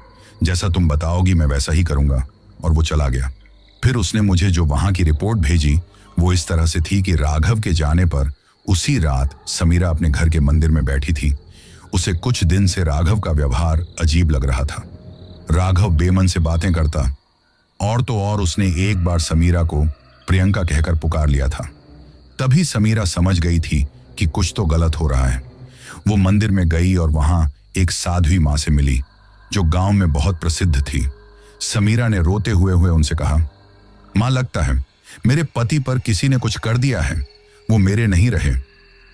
जैसा तुम बताओगी मैं वैसा ही करूंगा, और वो चला गया। फिर उसने मुझे जो वहां की रिपोर्ट भेजी वो इस तरह से थी कि राघव के जाने पर उसी रात समीरा अपने घर के मंदिर में बैठी थी। उसे कुछ दिन से राघव का व्यवहार अजीब लग रहा था। राघव बेमन से बातें करता, और तो और उसने एक बार समीरा को प्रियंका कहकर पुकार लिया था। तभी समीरा समझ गई थी कि कुछ तो गलत हो रहा है। वो मंदिर में गई और वहां एक साध्वी मां से मिली, जो गांव में बहुत प्रसिद्ध थी। समीरा ने रोते हुए उनसे कहा, मां, लगता है मेरे पति पर किसी ने कुछ कर दिया है। वो मेरे नहीं रहे।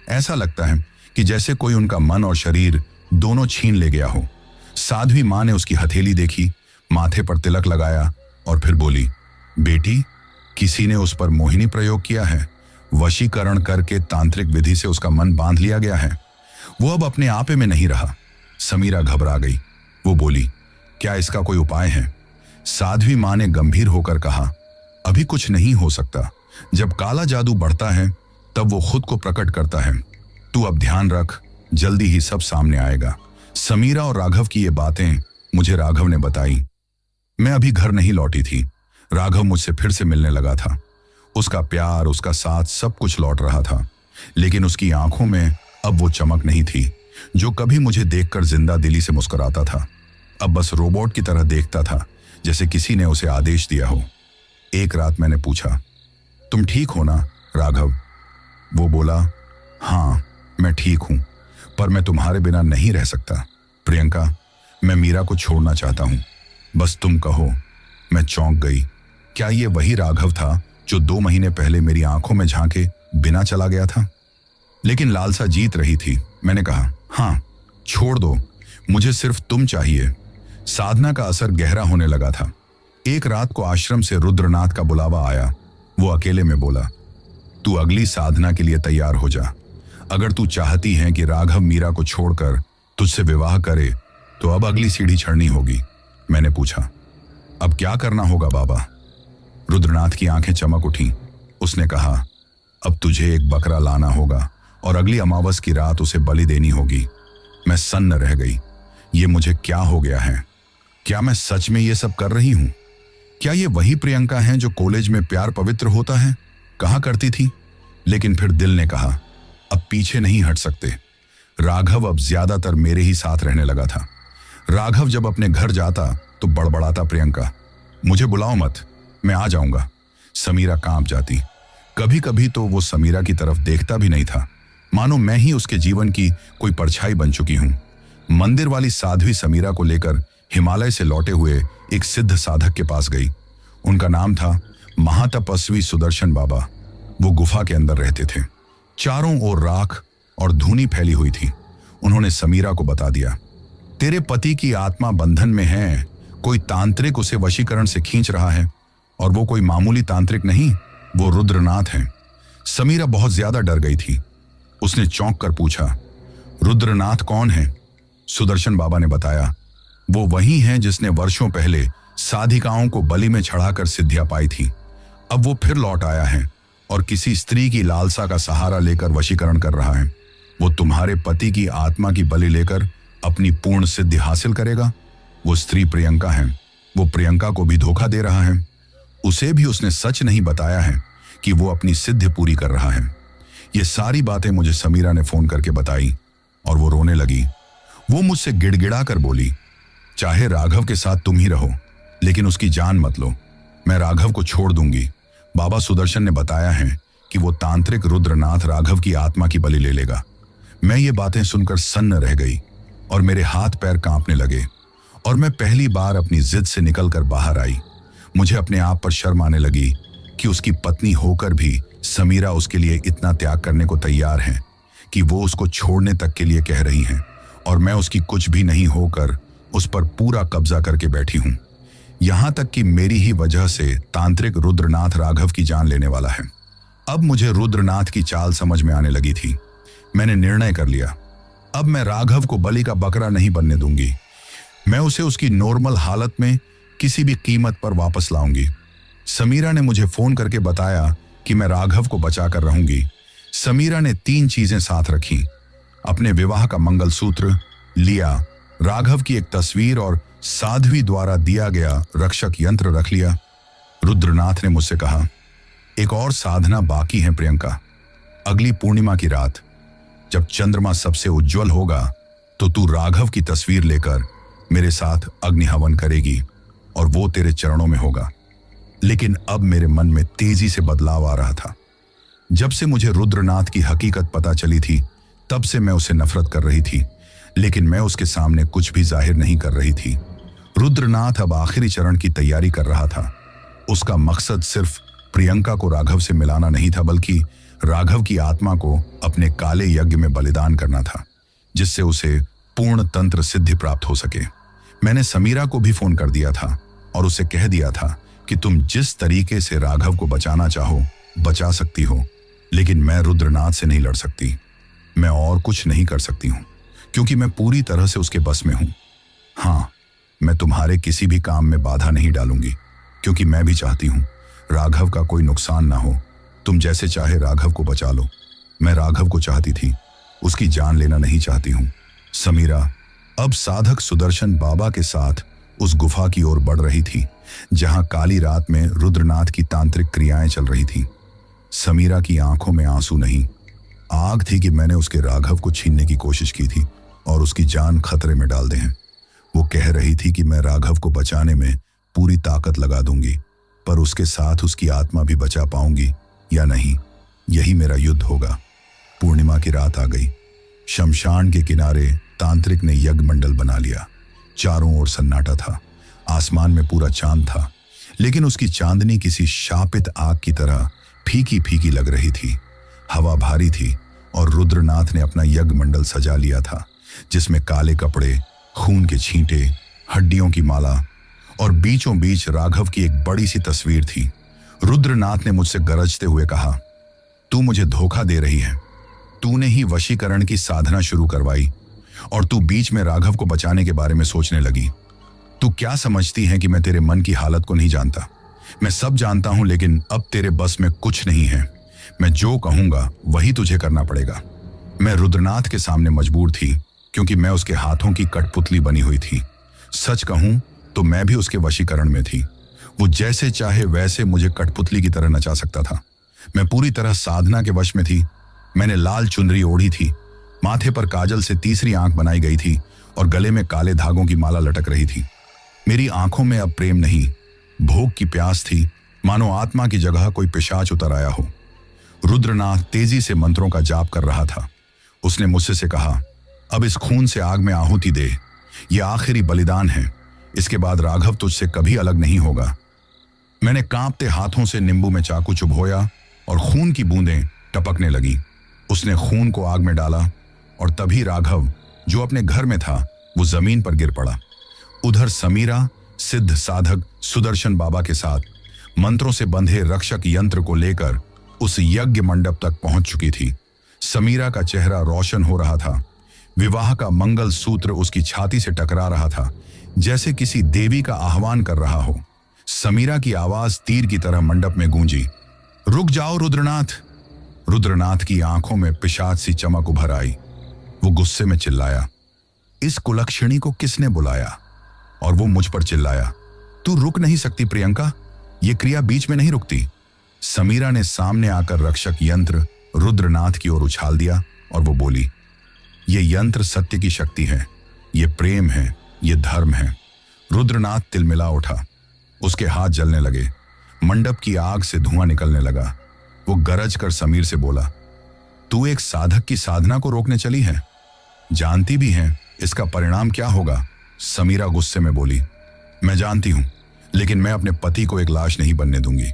ऐसा लगता है कि जैसे कोई उनका मन और शरीर दोनों छीन ले गया हो। साध्वी मां ने उसकी हथेली देखी, माथे पर तिलक लगाया और फिर बोली, बेटी, किसी ने उस पर मोहिनी प्रयोग किया है। वशीकरण करके तांत्रिक विधि से उसका मन बांध लिया गया है। वो अब अपने आपे में नहीं रहा। समीरा घबरा गई। वो बोली, क्या इसका कोई उपाय है? साध्वी मां ने गंभीर होकर कहा, अभी कुछ नहीं हो सकता। जब काला जादू बढ़ता है तब वो खुद को प्रकट करता है। तू अब ध्यान रख, जल्दी ही सब सामने आएगा। समीरा और राघव की ये बातें मुझे राघव ने बताई। मैं अभी घर नहीं लौटी थी। राघव मुझसे फिर से मिलने लगा था। उसका प्यार, उसका साथ, सब कुछ लौट रहा था, लेकिन उसकी आंखों में अब वो चमक नहीं थी जो कभी मुझे देखकर जिंदा दिली से मुस्कुराता था। अब बस रोबोट की तरह देखता था, जैसे किसी ने उसे आदेश दिया हो। एक रात मैंने पूछा, तुम ठीक हो ना राघव? वो बोला, हाँ मैं ठीक हूं, पर मैं तुम्हारे बिना नहीं रह सकता। प्रियंका, मैं मीरा को छोड़ना चाहता हूं, बस तुम कहो। मैं चौंक गई। क्या ये वही राघव था जो 2 महीने पहले मेरी आंखों में झांके बिना चला गया था? लेकिन लालसा जीत रही थी। मैंने कहा, हाँ छोड़ दो, मुझे सिर्फ तुम चाहिए। साधना का असर गहरा होने लगा था। एक रात को आश्रम से रुद्रनाथ का बुलावा आया। वो अकेले में बोला, तू अगली साधना के लिए तैयार हो जा। अगर तू चाहती है कि राघव मीरा को छोड़कर तुझसे विवाह करे तो अब अगली सीढ़ी चढ़नी होगी। मैंने पूछा, अब क्या करना होगा बाबा? रुद्रनाथ की आंखें चमक उठी। उसने कहा, अब तुझे एक बकरा लाना होगा और अगली अमावस की रात उसे बलि देनी होगी। मैं सन्न रह गई। ये मुझे क्या हो गया है? क्या मैं सच में ये सब कर रही हूं? क्या ये वही प्रियंका है जो कॉलेज में प्यार पवित्र होता है कहा करती थी? लेकिन फिर दिल ने कहा, अब पीछे नहीं हट सकते। राघव अब ज्यादातर मेरे ही साथ रहने लगा था। राघव जब अपने घर जाता तो बड़बड़ाता, प्रियंका मुझे बुलाओ मत, मैं आ जाऊंगा। समीरा कांप जाती। कभी कभी तो वो समीरा की तरफ देखता भी नहीं था, मानो मैं ही उसके जीवन की कोई परछाई बन चुकी हूं। मंदिर वाली साध्वी समीरा को लेकर हिमालय से लौटे हुए एक सिद्ध साधक के पास गई। उनका नाम था महातपस्वी सुदर्शन बाबा। वो गुफा के अंदर रहते थे। चारों ओर राख और धूनी फैली हुई थी। उन्होंने समीरा को बता दिया, तेरे पति की आत्मा बंधन में है। कोई तांत्रिक उसे वशीकरण से खींच रहा है, और वो कोई मामूली तांत्रिक नहीं, वो रुद्रनाथ है। समीरा बहुत ज्यादा डर गई थी। उसने चौंक कर पूछा, रुद्रनाथ कौन है? सुदर्शन बाबा ने बताया, वो वही हैं जिसने वर्षों पहले साधिकाओं को बलि में चढ़ाकर सिद्धियां पाई थी। अब वो फिर लौट आया है और किसी स्त्री की लालसा का सहारा लेकर वशीकरण कर रहा है। वो तुम्हारे पति की आत्मा की बलि लेकर अपनी पूर्ण सिद्धि हासिल करेगा। वो स्त्री प्रियंका है। वो प्रियंका को भी धोखा दे रहा है। उसे भी उसने सच नहीं बताया है कि वो अपनी सिद्धि पूरी कर रहा है। ये सारी बातें मुझे समीरा ने फोन करके बताई और वो रोने लगी। वो मुझसे गिड़गिड़ा कर बोली, चाहे राघव के साथ तुम ही रहो, लेकिन उसकी जान मत लो। मैं राघव को छोड़ दूंगी। बाबा सुदर्शन ने बताया है कि वो तांत्रिक रुद्रनाथ राघव की आत्मा की बलि ले लेगा। मैं ये बातें सुनकर सन्न रह गई और मेरे हाथ पैर कांपने लगे और मैं पहली बार अपनी जिद से निकलकर बाहर आई। मुझे अपने आप पर शर्म आने लगी कि उसकी पत्नी होकर भी समीरा उसके लिए इतना त्याग करने को तैयार है कि वो उसको छोड़ने तक के लिए कह रही हैं और मैं उसकी कुछ भी नहीं होकर उस पर पूरा कब्जा करके बैठी हूं। यहां तक कि मेरी ही वजह से तांत्रिक रुद्रनाथ राघव की जान लेने वाला है। अब मुझे रुद्रनाथ की चाल समझ में आने लगी थी। मैंने निर्णय कर लिया, अब मैं राघव को बलि का बकरा नहीं बनने दूंगी। मैं उसे उसकी नॉर्मल हालत में किसी भी कीमत पर वापस लाऊंगी। समीरा ने मुझे फोन करके बताया कि मैं राघव को बचा कर रहूंगी। समीरा ने 3 चीजें साथ रखी, अपने विवाह का मंगलसूत्र लिया, राघव की एक तस्वीर और साध्वी द्वारा दिया गया रक्षक यंत्र रख लिया। रुद्रनाथ ने मुझसे कहा, एक और साधना बाकी है प्रियंका। अगली पूर्णिमा की रात जब चंद्रमा सबसे उज्जवल होगा तो तू राघव की तस्वीर लेकर मेरे साथ अग्नि हवन करेगी और वो तेरे चरणों में होगा। लेकिन अब मेरे मन में तेजी से बदलाव आ रहा था। जब से मुझे रुद्रनाथ की हकीकत पता चली थी तब से मैं उसे नफरत कर रही थी, लेकिन मैं उसके सामने कुछ भी जाहिर नहीं कर रही थी। रुद्रनाथ अब आखिरी चरण की तैयारी कर रहा था। उसका मकसद सिर्फ प्रियंका को राघव से मिलाना नहीं था, बल्कि राघव की आत्मा को अपने काले यज्ञ में बलिदान करना था, जिससे उसे पूर्ण तंत्र सिद्धि प्राप्त हो सके। मैंने समीरा को भी फोन कर दिया था और उसे कह दिया था कि तुम जिस तरीके से राघव को बचाना चाहो बचा सकती हो, लेकिन मैं रुद्रनाथ से नहीं लड़ सकती। मैं और कुछ नहीं कर सकती हूं, क्योंकि मैं पूरी तरह से उसके बस में हूं। हाँ, मैं तुम्हारे किसी भी काम में बाधा नहीं डालूंगी, क्योंकि मैं भी चाहती हूं राघव का कोई नुकसान ना हो। तुम जैसे चाहे राघव को बचा लो। मैं राघव को चाहती थी, उसकी जान लेना नहीं चाहती हूं। समीरा अब साधक सुदर्शन बाबा के साथ उस गुफा की ओर बढ़ रही थी जहां काली रात में रुद्रनाथ की तांत्रिक क्रियाएं चल रही थीं। समीरा की आंखों में आंसू नहीं, आग थी कि मैंने उसके राघव को छीनने की कोशिश की थी और उसकी जान खतरे में डाल दे हैं। वो कह रही थी कि मैं राघव को बचाने में पूरी ताकत लगा दूंगी, पर उसके साथ उसकी आत्मा भी बचा पाऊंगी या नहीं, यही मेरा युद्ध होगा। पूर्णिमा की रात आ गई। शमशान के किनारे तांत्रिक ने यज्ञ मंडल बना लिया। चारों ओर सन्नाटा था। आसमान में पूरा चांद था, लेकिन उसकी चांदनी किसी शापित आग की तरह फीकी फीकी लग रही थी। हवा भारी थी और रुद्रनाथ ने अपना यज्ञ मंडल सजा लिया था, जिसमें काले कपड़े, खून के छींटे, हड्डियों की माला और बीचों बीच राघव की एक बड़ी सी तस्वीर थी। रुद्रनाथ ने मुझसे गरजते हुए कहा, तू मुझे धोखा दे रही है। तूने ही वशीकरण की साधना शुरू करवाई और तू बीच में राघव को बचाने के बारे में सोचने लगी। तू क्या समझती है कि मैं तेरे मन की हालत को नहीं जानता? मैं सब जानता हूं, लेकिन अब तेरे बस में कुछ नहीं है। मैं जो कहूंगा वही तुझे करना पड़ेगा। मैं रुद्रनाथ के सामने मजबूर थी, क्योंकि मैं उसके हाथों की कठपुतली बनी हुई थी। सच कहूं तो मैं भी उसके वशीकरण में थी। वो जैसे चाहे वैसे मुझे कठपुतली की तरह नचा सकता था। मैं पूरी तरह साधना के वश में थी। मैंने लाल चुनरी ओढ़ी थी, माथे पर काजल से तीसरी आंख बनाई गई थी और गले में काले धागों की माला लटक रही थी। मेरी आंखों में अब प्रेम नहीं, भोग की प्यास थी, मानो आत्मा की जगह कोई पिशाच उतर आया हो। रुद्रनाथ तेजी से मंत्रों का जाप कर रहा था। उसने मुझसे से कहा, अब इस खून से आग में आहुति दे। यह आखिरी बलिदान है। इसके बाद राघव तुझसे कभी अलग नहीं होगा। मैंने कांपते हाथों से नींबू में चाकू चुभोया और खून की बूंदें टपकने लगी। उसने खून को आग में डाला और तभी राघव, जो अपने घर में था, वो जमीन पर गिर पड़ा। उधर समीरा सिद्ध साधक सुदर्शन बाबा के साथ मंत्रों से बंधे रक्षक यंत्र को लेकर उस यज्ञ मंडप तक पहुंच चुकी थी। समीरा का चेहरा रोशन हो रहा था। विवाह का मंगल सूत्र उसकी छाती से टकरा रहा था, जैसे किसी देवी का आह्वान कर रहा हो। समीरा की आवाज तीर की तरह मंडप में गूंजी, रुक जाओ रुद्रनाथ। रुद्रनाथ की आंखों में पिशाच सी चमक उभर आई। वो गुस्से में चिल्लाया, इस कुलक्षणी को किसने बुलाया? और वो मुझ पर चिल्लाया, तू रुक नहीं सकती प्रियंका, ये क्रिया बीच में नहीं रुकती। समीरा ने सामने आकर रक्षक यंत्र रुद्रनाथ की ओर उछाल दिया और वो बोली, ये यंत्र सत्य की शक्ति है। ये प्रेम है, ये धर्म है। रुद्रनाथ तिलमिला उठा, उसके हाथ जलने लगे, मंडप की आग से धुआं निकलने लगा। वो गरज कर समीर से बोला, तू एक साधक की साधना को रोकने चली है, जानती भी है इसका परिणाम क्या होगा? समीरा गुस्से में बोली, मैं जानती हूं, लेकिन मैं अपने पति को एक लाश नहीं बनने दूंगी।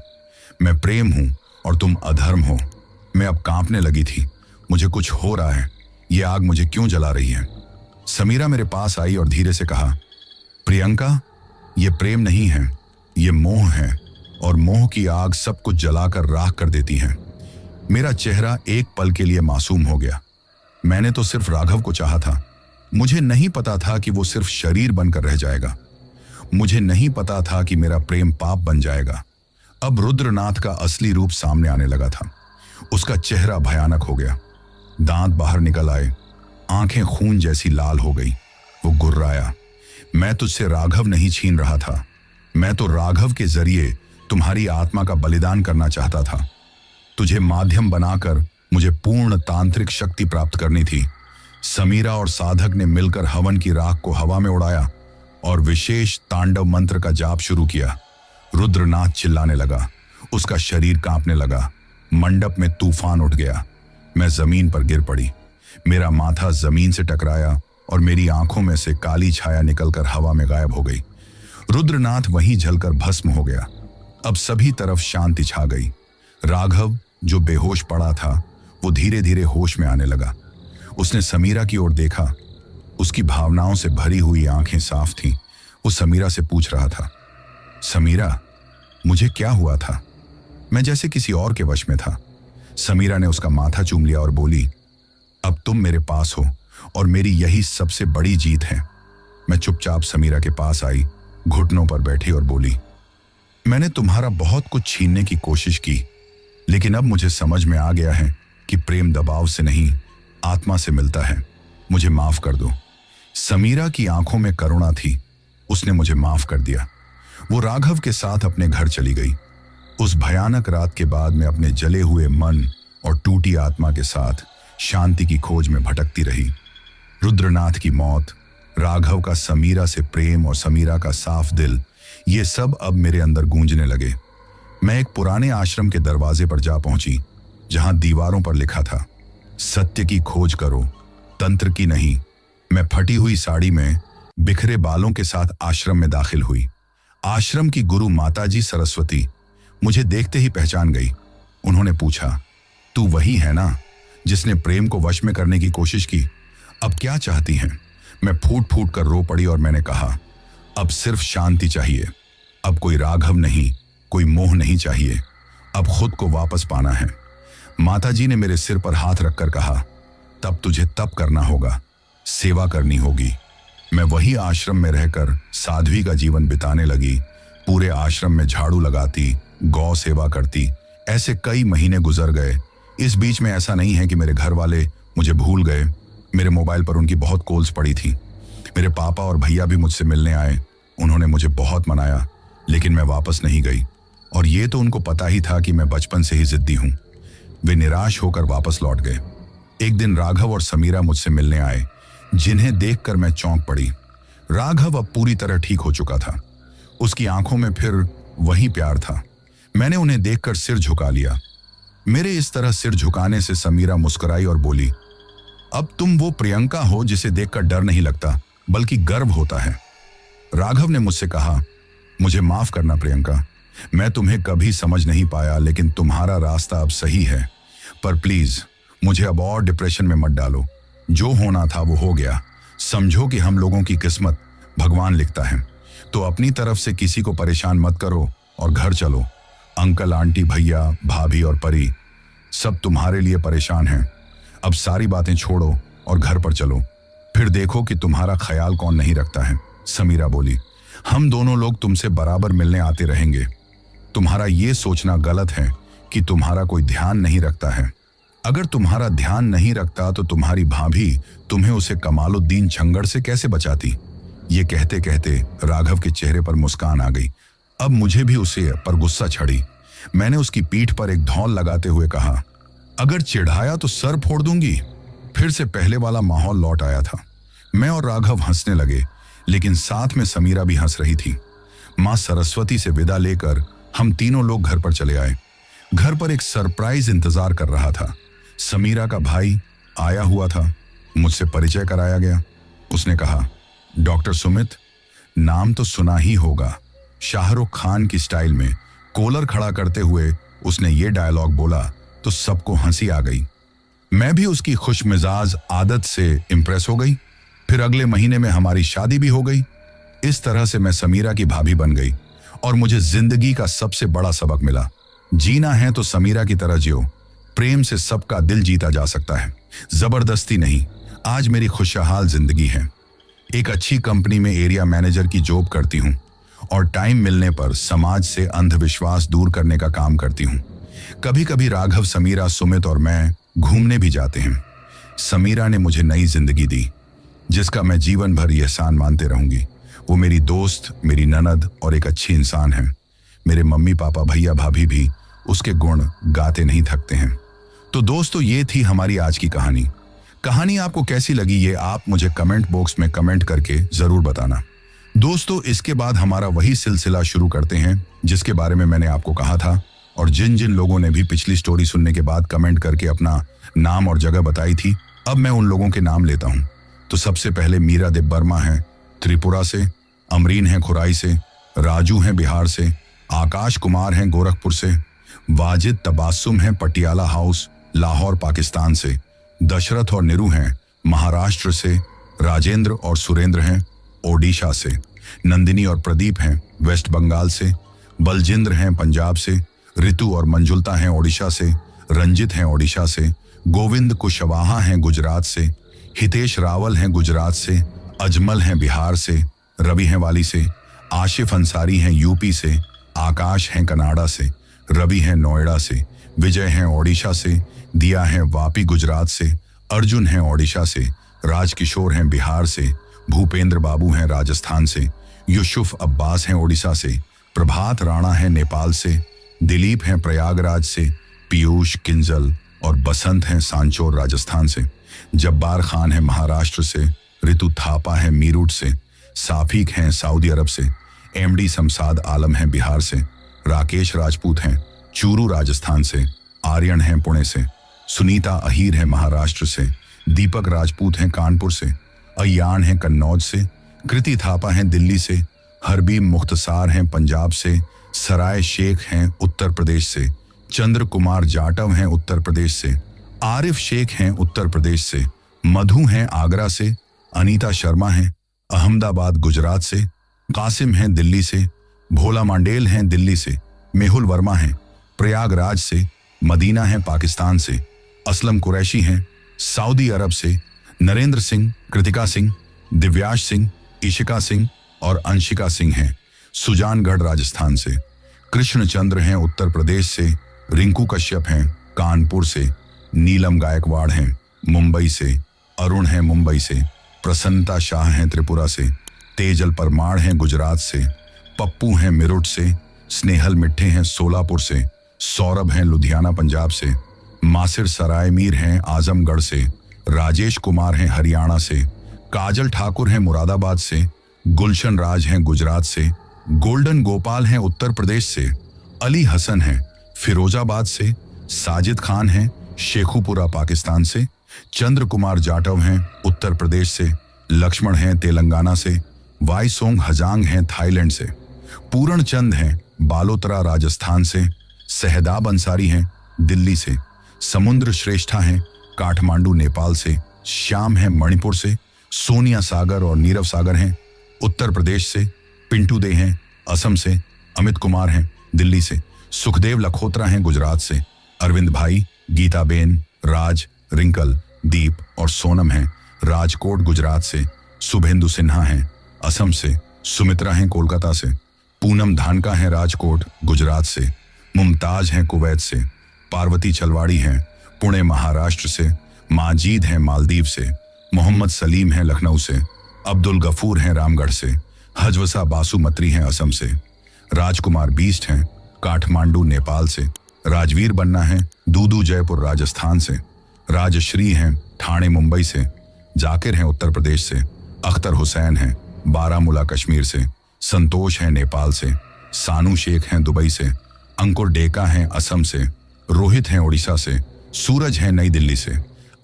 मैं प्रेम हूं और तुम अधर्म हो। मैं अब कांपने लगी थी, मुझे कुछ हो रहा है, ये आग मुझे क्यों जला रही है? समीरा मेरे पास आई और धीरे से कहा, प्रियंका, ये प्रेम नहीं है, ये मोह है, और मोह की आग सब कुछ जलाकर राख कर देती है। मेरा चेहरा एक पल के लिए मासूम हो गया। मैंने तो सिर्फ राघव को चाहा था, मुझे नहीं पता था कि वो सिर्फ शरीर बनकर रह जाएगा। मुझे नहीं पता था कि मेरा प्रेम पाप बन जाएगा। अब रुद्रनाथ का असली रूप सामने आने लगा था। उसका चेहरा भयानक हो गया, दांत बाहर निकल आए, आंखें खून जैसी लाल हो गई। वो गुर्राया, मैं तुझसे राघव नहीं छीन रहा था, मैं तो राघव के जरिए तुम्हारी आत्मा का बलिदान करना चाहता था। तुझे माध्यम बनाकर मुझे पूर्ण तांत्रिक शक्ति प्राप्त करनी थी। समीरा और साधक ने मिलकर हवन की राख को हवा में उड़ाया और विशेष तांडव मंत्र का जाप शुरू किया। रुद्रनाथ चिल्लाने लगा, उसका शरीर कांपने लगा, मंडप में तूफान उठ गया। मैं जमीन पर गिर पड़ी, मेरा माथा जमीन से टकराया और मेरी आंखों में से काली छाया निकलकर हवा में गायब हो गई। रुद्रनाथ वहीं जलकर भस्म हो गया। अब सभी तरफ शांति छा गई। राघव, जो बेहोश पड़ा था, वो धीरे धीरे होश में आने लगा। उसने समीरा की ओर देखा, उसकी भावनाओं से भरी हुई आंखें साफ थीं। वो समीरा से पूछ रहा था, समीरा, मुझे क्या हुआ था? मैं जैसे किसी और के वश में था। समीरा ने उसका माथा चूम लिया और बोली, अब तुम मेरे पास हो और मेरी यही सबसे बड़ी जीत है। मैं चुपचाप समीरा के पास आई, घुटनों पर बैठी और बोली, मैंने तुम्हारा बहुत कुछ छीनने की कोशिश की, लेकिन अब मुझे समझ में आ गया है कि प्रेम दबाव से नहीं, आत्मा से मिलता है। मुझे माफ कर दो। समीरा की आंखों में करुणा थी, उसने मुझे माफ कर दिया। वो राघव के साथ अपने घर चली गई। उस भयानक रात के बाद मैं अपने जले हुए मन और टूटी आत्मा के साथ शांति की खोज में भटकती रही। रुद्रनाथ की मौत, राघव का समीरा से प्रेम और समीरा का साफ दिल, ये सब अब मेरे अंदर गूंजने लगे। मैं एक पुराने आश्रम के दरवाजे पर जा पहुंची, जहां दीवारों पर लिखा था, सत्य की खोज करो, तंत्र की नहीं। मैं फटी हुई साड़ी में बिखरे बालों के साथ आश्रम में दाखिल हुई। आश्रम की गुरु माताजी सरस्वती मुझे देखते ही पहचान गई। उन्होंने पूछा, तू वही है ना जिसने प्रेम को वश में करने की कोशिश की? अब क्या चाहती हैं? मैं फूट फूट कर रो पड़ी और मैंने कहा, अब सिर्फ शांति चाहिए। अब कोई राघव नहीं, कोई मोह नहीं चाहिए। अब खुद को वापस पाना है। माताजी ने मेरे सिर पर हाथ रखकर कहा, तब तुझे तप करना होगा, सेवा करनी होगी। मैं वही आश्रम में रहकर साध्वी का जीवन बिताने लगी। पूरे आश्रम में झाड़ू लगाती, गौ सेवा करती। ऐसे कई महीने गुजर गए। इस बीच में ऐसा नहीं है कि मेरे घर वाले मुझे भूल गए। मेरे मोबाइल पर उनकी बहुत कॉल्स पड़ी थी। मेरे पापा और भैया भी मुझसे मिलने आए। उन्होंने मुझे बहुत मनाया, लेकिन मैं वापस नहीं गई। और ये तो उनको पता ही था कि मैं बचपन से ही जिद्दी हूं। वे निराश होकर वापस लौट गए। एक दिन राघव और समीरा मुझसे मिलने आए, जिन्हें देखकर मैं चौंक पड़ी। राघव अब पूरी तरह ठीक हो चुका था। उसकी आंखों में फिर वही प्यार था। मैंने उन्हें देखकर सिर झुका लिया। मेरे इस तरह सिर झुकाने से समीरा मुस्कुराई और बोली, अब तुम वो प्रियंका हो जिसे देखकर डर नहीं लगता, बल्कि गर्व होता है। राघव ने मुझसे कहा, मुझे माफ करना प्रियंका, मैं तुम्हें कभी समझ नहीं पाया, लेकिन तुम्हारा रास्ता अब सही है। पर प्लीज मुझे अब और डिप्रेशन में मत डालो। जो होना था वो हो गया। समझो कि हम लोगों की किस्मत भगवान लिखता है। तो अपनी तरफ से किसी को परेशान मत करो और घर चलो। अंकल, आंटी, भैया, भाभी और परी सब तुम्हारे लिए परेशान हैं। अब सारी बातें छोड़ो और घर पर चलो, फिर देखो कि तुम्हारा ख्याल कौन नहीं रखता है। समीरा बोली, हम दोनों लोग तुमसे बराबर मिलने आते रहेंगे। तुम्हारा ये सोचना गलत है कि तुम्हारा कोई ध्यान नहीं रखता है। अगर तुम्हारा ध्यान नहीं रखता तो तुम्हारी भाभी तुम्हें उसे कमालुद्दीन छंगड़ से कैसे बचाती? ये कहते कहते राघव के चेहरे पर मुस्कान आ गई। अब मुझे भी उसे पर गुस्सा चढ़ी। मैंने उसकी पीठ पर एक धौल लगाते हुए कहा, अगर चिढ़ाया तो सर फोड़ दूंगी। फिर से पहले वाला माहौल लौट आया था। मैं और राघव हंसने लगे, लेकिन साथ में समीरा भी हंस रही थी। मां सरस्वती से विदा लेकर हम तीनों लोग घर पर चले आए। घर पर एक सरप्राइज इंतजार कर रहा था। समीरा का भाई आया हुआ था। मुझसे परिचय कराया गया। उसने कहा, डॉक्टर सुमित, नाम तो सुना ही होगा। शाहरुख खान की स्टाइल में कॉलर खड़ा करते हुए उसने ये डायलॉग बोला तो सबको हंसी आ गई। मैं भी उसकी खुशमिजाज आदत से इंप्रेस हो गई। फिर अगले महीने में हमारी शादी भी हो गई। इस तरह से मैं समीरा की भाभी बन गई और मुझे जिंदगी का सबसे बड़ा सबक मिला। जीना है तो समीरा की तरह जियो। प्रेम से सबका दिल जीता जा सकता है, जबरदस्ती नहीं। आज मेरी खुशहाल जिंदगी है। एक अच्छी कंपनी में एरिया मैनेजर की जॉब करती हूँ और टाइम मिलने पर समाज से अंधविश्वास दूर करने का काम करती हूँ। कभी कभी राघव, समीरा, सुमित और मैं घूमने भी जाते हैं। समीरा ने मुझे नई जिंदगी दी जिसका मैं जीवन भर एहसान मानते रहूंगी। वो मेरी दोस्त, मेरी ननद और एक अच्छी इंसान है। मेरे मम्मी पापा, भैया भाभी भी उसके गुण गाते नहीं थकते हैं। तो दोस्तों, ये थी हमारी आज की कहानी। कहानी आपको कैसी लगी ये आप मुझे कमेंट बॉक्स में कमेंट करके जरूर बताना। दोस्तों, इसके बाद हमारा वही सिलसिला शुरू करते हैं जिसके बारे में मैंने आपको कहा था, और जिन जिन लोगों ने भी पिछली स्टोरी सुनने के बाद कमेंट करके अपना नाम और जगह बताई थी, अब मैं उन लोगों के नाम लेता हूं। तो सबसे पहले मीरा देव वर्मा हैं त्रिपुरा से, अमरीन हैं खुराई से, राजू हैं बिहार से, आकाश कुमार हैं गोरखपुर से, वाजिद तबासुम हैं पटियाला हाउस लाहौर पाकिस्तान से, दशरथ और निरू हैं महाराष्ट्र से, राजेंद्र और सुरेंद्र हैं ओडिशा से, नंदिनी और प्रदीप हैं वेस्ट बंगाल से, बलजिंद्र हैं पंजाब से, ऋतु और मंजुलता हैं ओडिशा से, रंजित हैं ओडिशा से, गोविंद कुशवाहा हैं गुजरात से, हितेश रावल हैं गुजरात से, अजमल हैं बिहार से, रवि हैं वाली से, आशिफ अंसारी हैं यूपी से, आकाश हैं कनाडा से, रवि हैं नोएडा से, विजय हैं ओडिशा से, दिया हैं वापी गुजरात से, अर्जुन हैं ओडिशा से, राजकिशोर हैं बिहार से, भूपेंद्र बाबू हैं राजस्थान से, यूसुफ अब्बास हैं ओडिशा से, प्रभात राणा हैं नेपाल से, दिलीप हैं प्रयागराज से, पीयूष किंजल और बसंत हैं सांचौर राजस्थान से, जब्बार खान हैं महाराष्ट्र से, ऋतु थापा हैं मीरठ से, साफिक हैं सऊदी अरब से, एमडी शमसाद आलम हैं बिहार से, राकेश राजपूत हैं चूरू राजस्थान से, आर्यन हैं पुणे से, सुनीता अहीर हैं महाराष्ट्र से, दीपक राजपूत हैं कानपुर से, अयान हैं कन्नौज से, कृति थापा हैं दिल्ली से, हरबीम मुख्तसार हैं पंजाब से, सराय शेख हैं उत्तर प्रदेश से, चंद्र कुमार जाटव हैं उत्तर प्रदेश से, आरिफ शेख हैं उत्तर प्रदेश से, मधु हैं आगरा से, अनीता शर्मा हैं अहमदाबाद गुजरात से, कासिम हैं दिल्ली से, भोला मांडेल हैं दिल्ली से, मेहुल वर्मा हैं प्रयागराज से, मदीना हैं पाकिस्तान से, असलम कुरैशी हैं सऊदी अरब से, नरेंद्र सिंह, कृतिका सिंह, दिव्याश सिंह, इशिका सिंह और अंशिका सिंह हैं सुजानगढ़ राजस्थान से, कृष्ण चंद्र हैं उत्तर प्रदेश से, रिंकू कश्यप हैं कानपुर से, नीलम गायकवाड़ हैं मुंबई से, अरुण हैं मुंबई से, प्रसन्नता शाह हैं त्रिपुरा से, तेजल परमार हैं गुजरात से, पप्पू हैं मेरठ से, स्नेहल मिट्ठे हैं सोलापुर से, सौरभ हैं लुधियाना पंजाब से, मासिर सराय मीर हैं आजमगढ़ से, राजेश कुमार हैं हरियाणा से, काजल ठाकुर हैं मुरादाबाद से, गुलशन राज हैं गुजरात से, गोल्डन गोपाल हैं उत्तर प्रदेश से, अली हसन हैं फिरोजाबाद से, साजिद खान हैं शेखुपुरा पाकिस्तान से, चंद्र कुमार जाटव हैं उत्तर प्रदेश से, लक्ष्मण हैं तेलंगाना से, वाईसोंग हजांग हैं थाईलैंड से, पूर्ण चंद हैं बालोतरा राजस्थान से, सहदाब अंसारी हैं दिल्ली से, समुद्र श्रेष्ठा हैं काठमांडू नेपाल से, श्याम हैं मणिपुर से, सोनिया सागर और नीरव सागर हैं उत्तर प्रदेश से, पिंटू दे हैं असम से, अमित कुमार हैं दिल्ली से, सुखदेव लखोत्रा हैं गुजरात से, अरविंद भाई, गीताबेन, राज, रिंकल, दीप और सोनम हैं राजकोट गुजरात से, शुभेंदु सिन्हा हैं असम से, सुमित्रा हैं कोलकाता से, पूनम धानका हैं राजकोट गुजरात से, मुमताज हैं कुवैत से, पार्वती चलवाड़ी हैं पुणे महाराष्ट्र से, माजीद हैं मालदीव से, मोहम्मद सलीम हैं लखनऊ से, अब्दुल गफूर हैं रामगढ़ से, हजवसा बासु मत्री हैं असम से, राजकुमार बीस्ट हैं काठमांडू नेपाल से, राजवीर बन्ना हैं दूदू जयपुर राजस्थान से, राजश्री हैं ठाणे मुंबई से, जाकिर हैं उत्तर प्रदेश से, अख्तर हुसैन हैं बारामूला कश्मीर से, संतोष हैं नेपाल से, सानू शेख हैं दुबई से, अंकुर डेका हैं असम से, रोहित हैं उड़ीसा से, सूरज हैं नई दिल्ली से,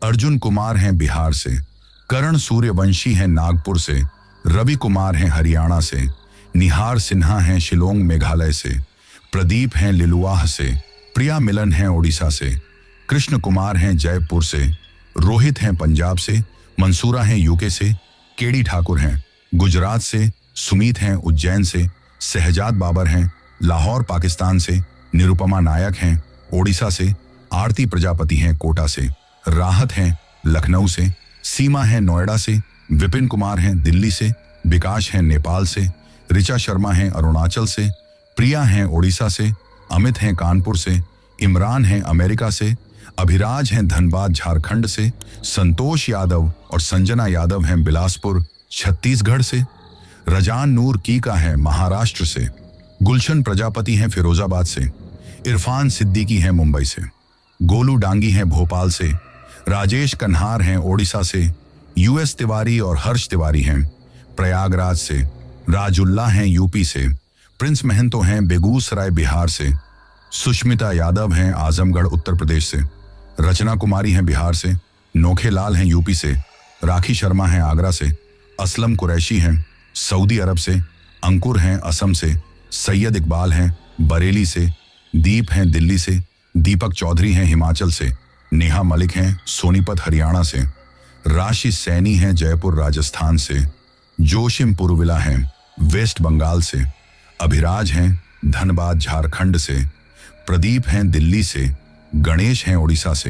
अर्जुन कुमार हैं बिहार से, करण सूर्यवंशी हैं नागपुर से, रवि कुमार हैं हरियाणा से, निहार सिन्हा हैं शिलोंग मेघालय से, प्रदीप हैं लिलुआह से, प्रिया मिलन हैं ओडिशा से, कृष्ण कुमार हैं जयपुर से, रोहित हैं पंजाब से, मंसूरा हैं यूके से, केडी ठाकुर हैं गुजरात से, सुमीत हैं उज्जैन से, शहजाद बाबर हैं लाहौर पाकिस्तान से, निरुपमा नायक हैं ओडिशा से, आरती प्रजापति हैं कोटा से, राहत हैं लखनऊ से, सीमा हैं नोएडा से, विपिन कुमार हैं दिल्ली से, विकास हैं नेपाल से, ऋचा शर्मा हैं अरुणाचल से, प्रिया हैं ओडिशा से, अमित हैं कानपुर से, इमरान हैं अमेरिका से, अभिराज हैं धनबाद झारखंड से, संतोष यादव और संजना यादव हैं बिलासपुर छत्तीसगढ़ से, रजान नूर कीका हैं महाराष्ट्र से, गुलशन प्रजापति हैं फिरोजाबाद से, इरफान सिद्दीकी हैं मुंबई से, गोलू डांगी हैं भोपाल से, राजेश कन्हार हैं ओडिशा से, यूएस तिवारी और हर्ष तिवारी हैं प्रयागराज से, राजुल्ला हैं यूपी से, प्रिंस महंतो हैं बेगूसराय बिहार से, सुष्मिता यादव हैं आजमगढ़ उत्तर प्रदेश से, रचना कुमारी हैं बिहार से, नोखे लाल हैं यूपी से, राखी शर्मा हैं आगरा से, असलम कुरैशी हैं सऊदी अरब से, अंकुर हैं असम से, सैयद इकबाल हैं बरेली से, दीप हैं दिल्ली से, दीपक चौधरी हैं हिमाचल से, नेहा मलिक हैं सोनीपत हरियाणा से, राशि सैनी हैं जयपुर राजस्थान से, जोशिम पुरविला हैं वेस्ट बंगाल से, अभिराज हैं धनबाद झारखंड से, प्रदीप हैं दिल्ली से, गणेश हैं ओडिशा से,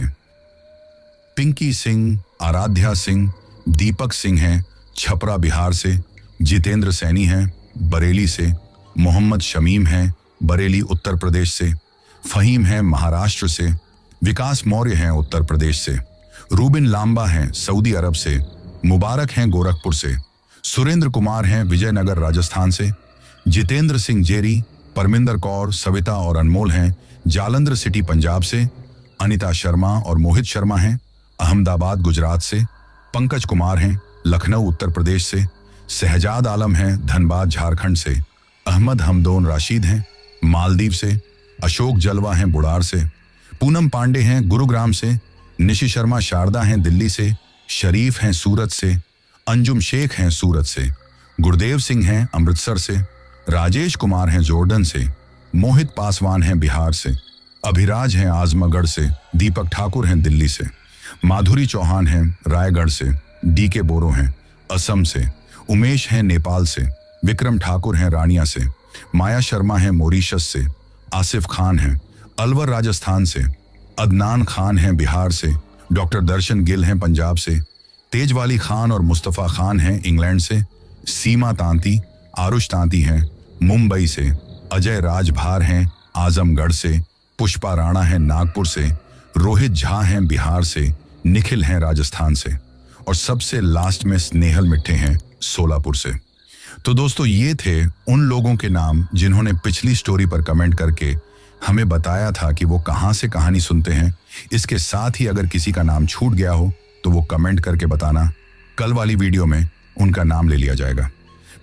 पिंकी सिंह, आराध्या सिंह, दीपक सिंह हैं छपरा बिहार से, जितेंद्र सैनी हैं बरेली से, मोहम्मद शमीम हैं बरेली उत्तर प्रदेश से, फहीम हैं महाराष्ट्र से, विकास मौर्य हैं उत्तर प्रदेश से, रूबिन लांबा हैं सऊदी अरब से, मुबारक हैं गोरखपुर से, सुरेंद्र कुमार हैं विजयनगर राजस्थान से, जितेंद्र सिंह जेरी, परमिंदर कौर, सविता और अनमोल हैं जालंधर सिटी पंजाब से, अनिता शर्मा और मोहित शर्मा हैं अहमदाबाद गुजरात से, पंकज कुमार हैं लखनऊ उत्तर प्रदेश से, शहजाद आलम हैं धनबाद झारखंड से, अहमद हमदोन राशिद हैं मालदीव से, अशोक जलवा हैं बुड़ार से, पूनम पांडे हैं गुरुग्राम से, निशि शर्मा शारदा हैं दिल्ली से, शरीफ हैं सूरत से, अंजुम शेख हैं सूरत से, गुरदेव सिंह हैं अमृतसर से, राजेश कुमार हैं जॉर्डन से, मोहित पासवान हैं बिहार से, अभिराज हैं आजमगढ़ से, दीपक ठाकुर हैं दिल्ली से, माधुरी चौहान हैं रायगढ़ से, डीके बोरो हैं असम से, उमेश हैं नेपाल से, विक्रम ठाकुर हैं रानिया से, माया शर्मा हैं मॉरिशस से, आसिफ खान हैं अलवर राजस्थान से, अदनान खान हैं बिहार से, डॉक्टर दर्शन गिल हैं पंजाब से, तेजवाली खान और मुस्तफ़ा खान हैं इंग्लैंड से, सीमा तांती, आरुष तांती हैं मुंबई से, अजय राजभार हैं आजमगढ़ से, पुष्पा राणा हैं नागपुर से, रोहित झा हैं बिहार से, निखिल हैं राजस्थान से, और सबसे लास्ट में स्नेहल मिट्ठे हैं सोलापुर से। तो दोस्तों ये थे उन लोगों के नाम जिन्होंने पिछली स्टोरी पर कमेंट करके हमें बताया था कि वो कहाँ से कहानी सुनते हैं। इसके साथ ही अगर किसी का नाम छूट गया हो तो वो कमेंट करके बताना, कल वाली वीडियो में उनका नाम ले लिया जाएगा।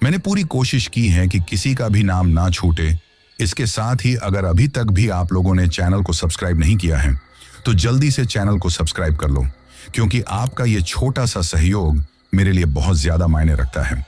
मैंने पूरी कोशिश की है कि किसी का भी नाम ना छूटे। इसके साथ ही अगर अभी तक भी आप लोगों ने चैनल को सब्सक्राइब नहीं किया है तो जल्दी से चैनल को सब्सक्राइब कर लो, क्योंकि आपका ये छोटा सा सहयोग मेरे लिए बहुत ज्यादा मायने रखता है।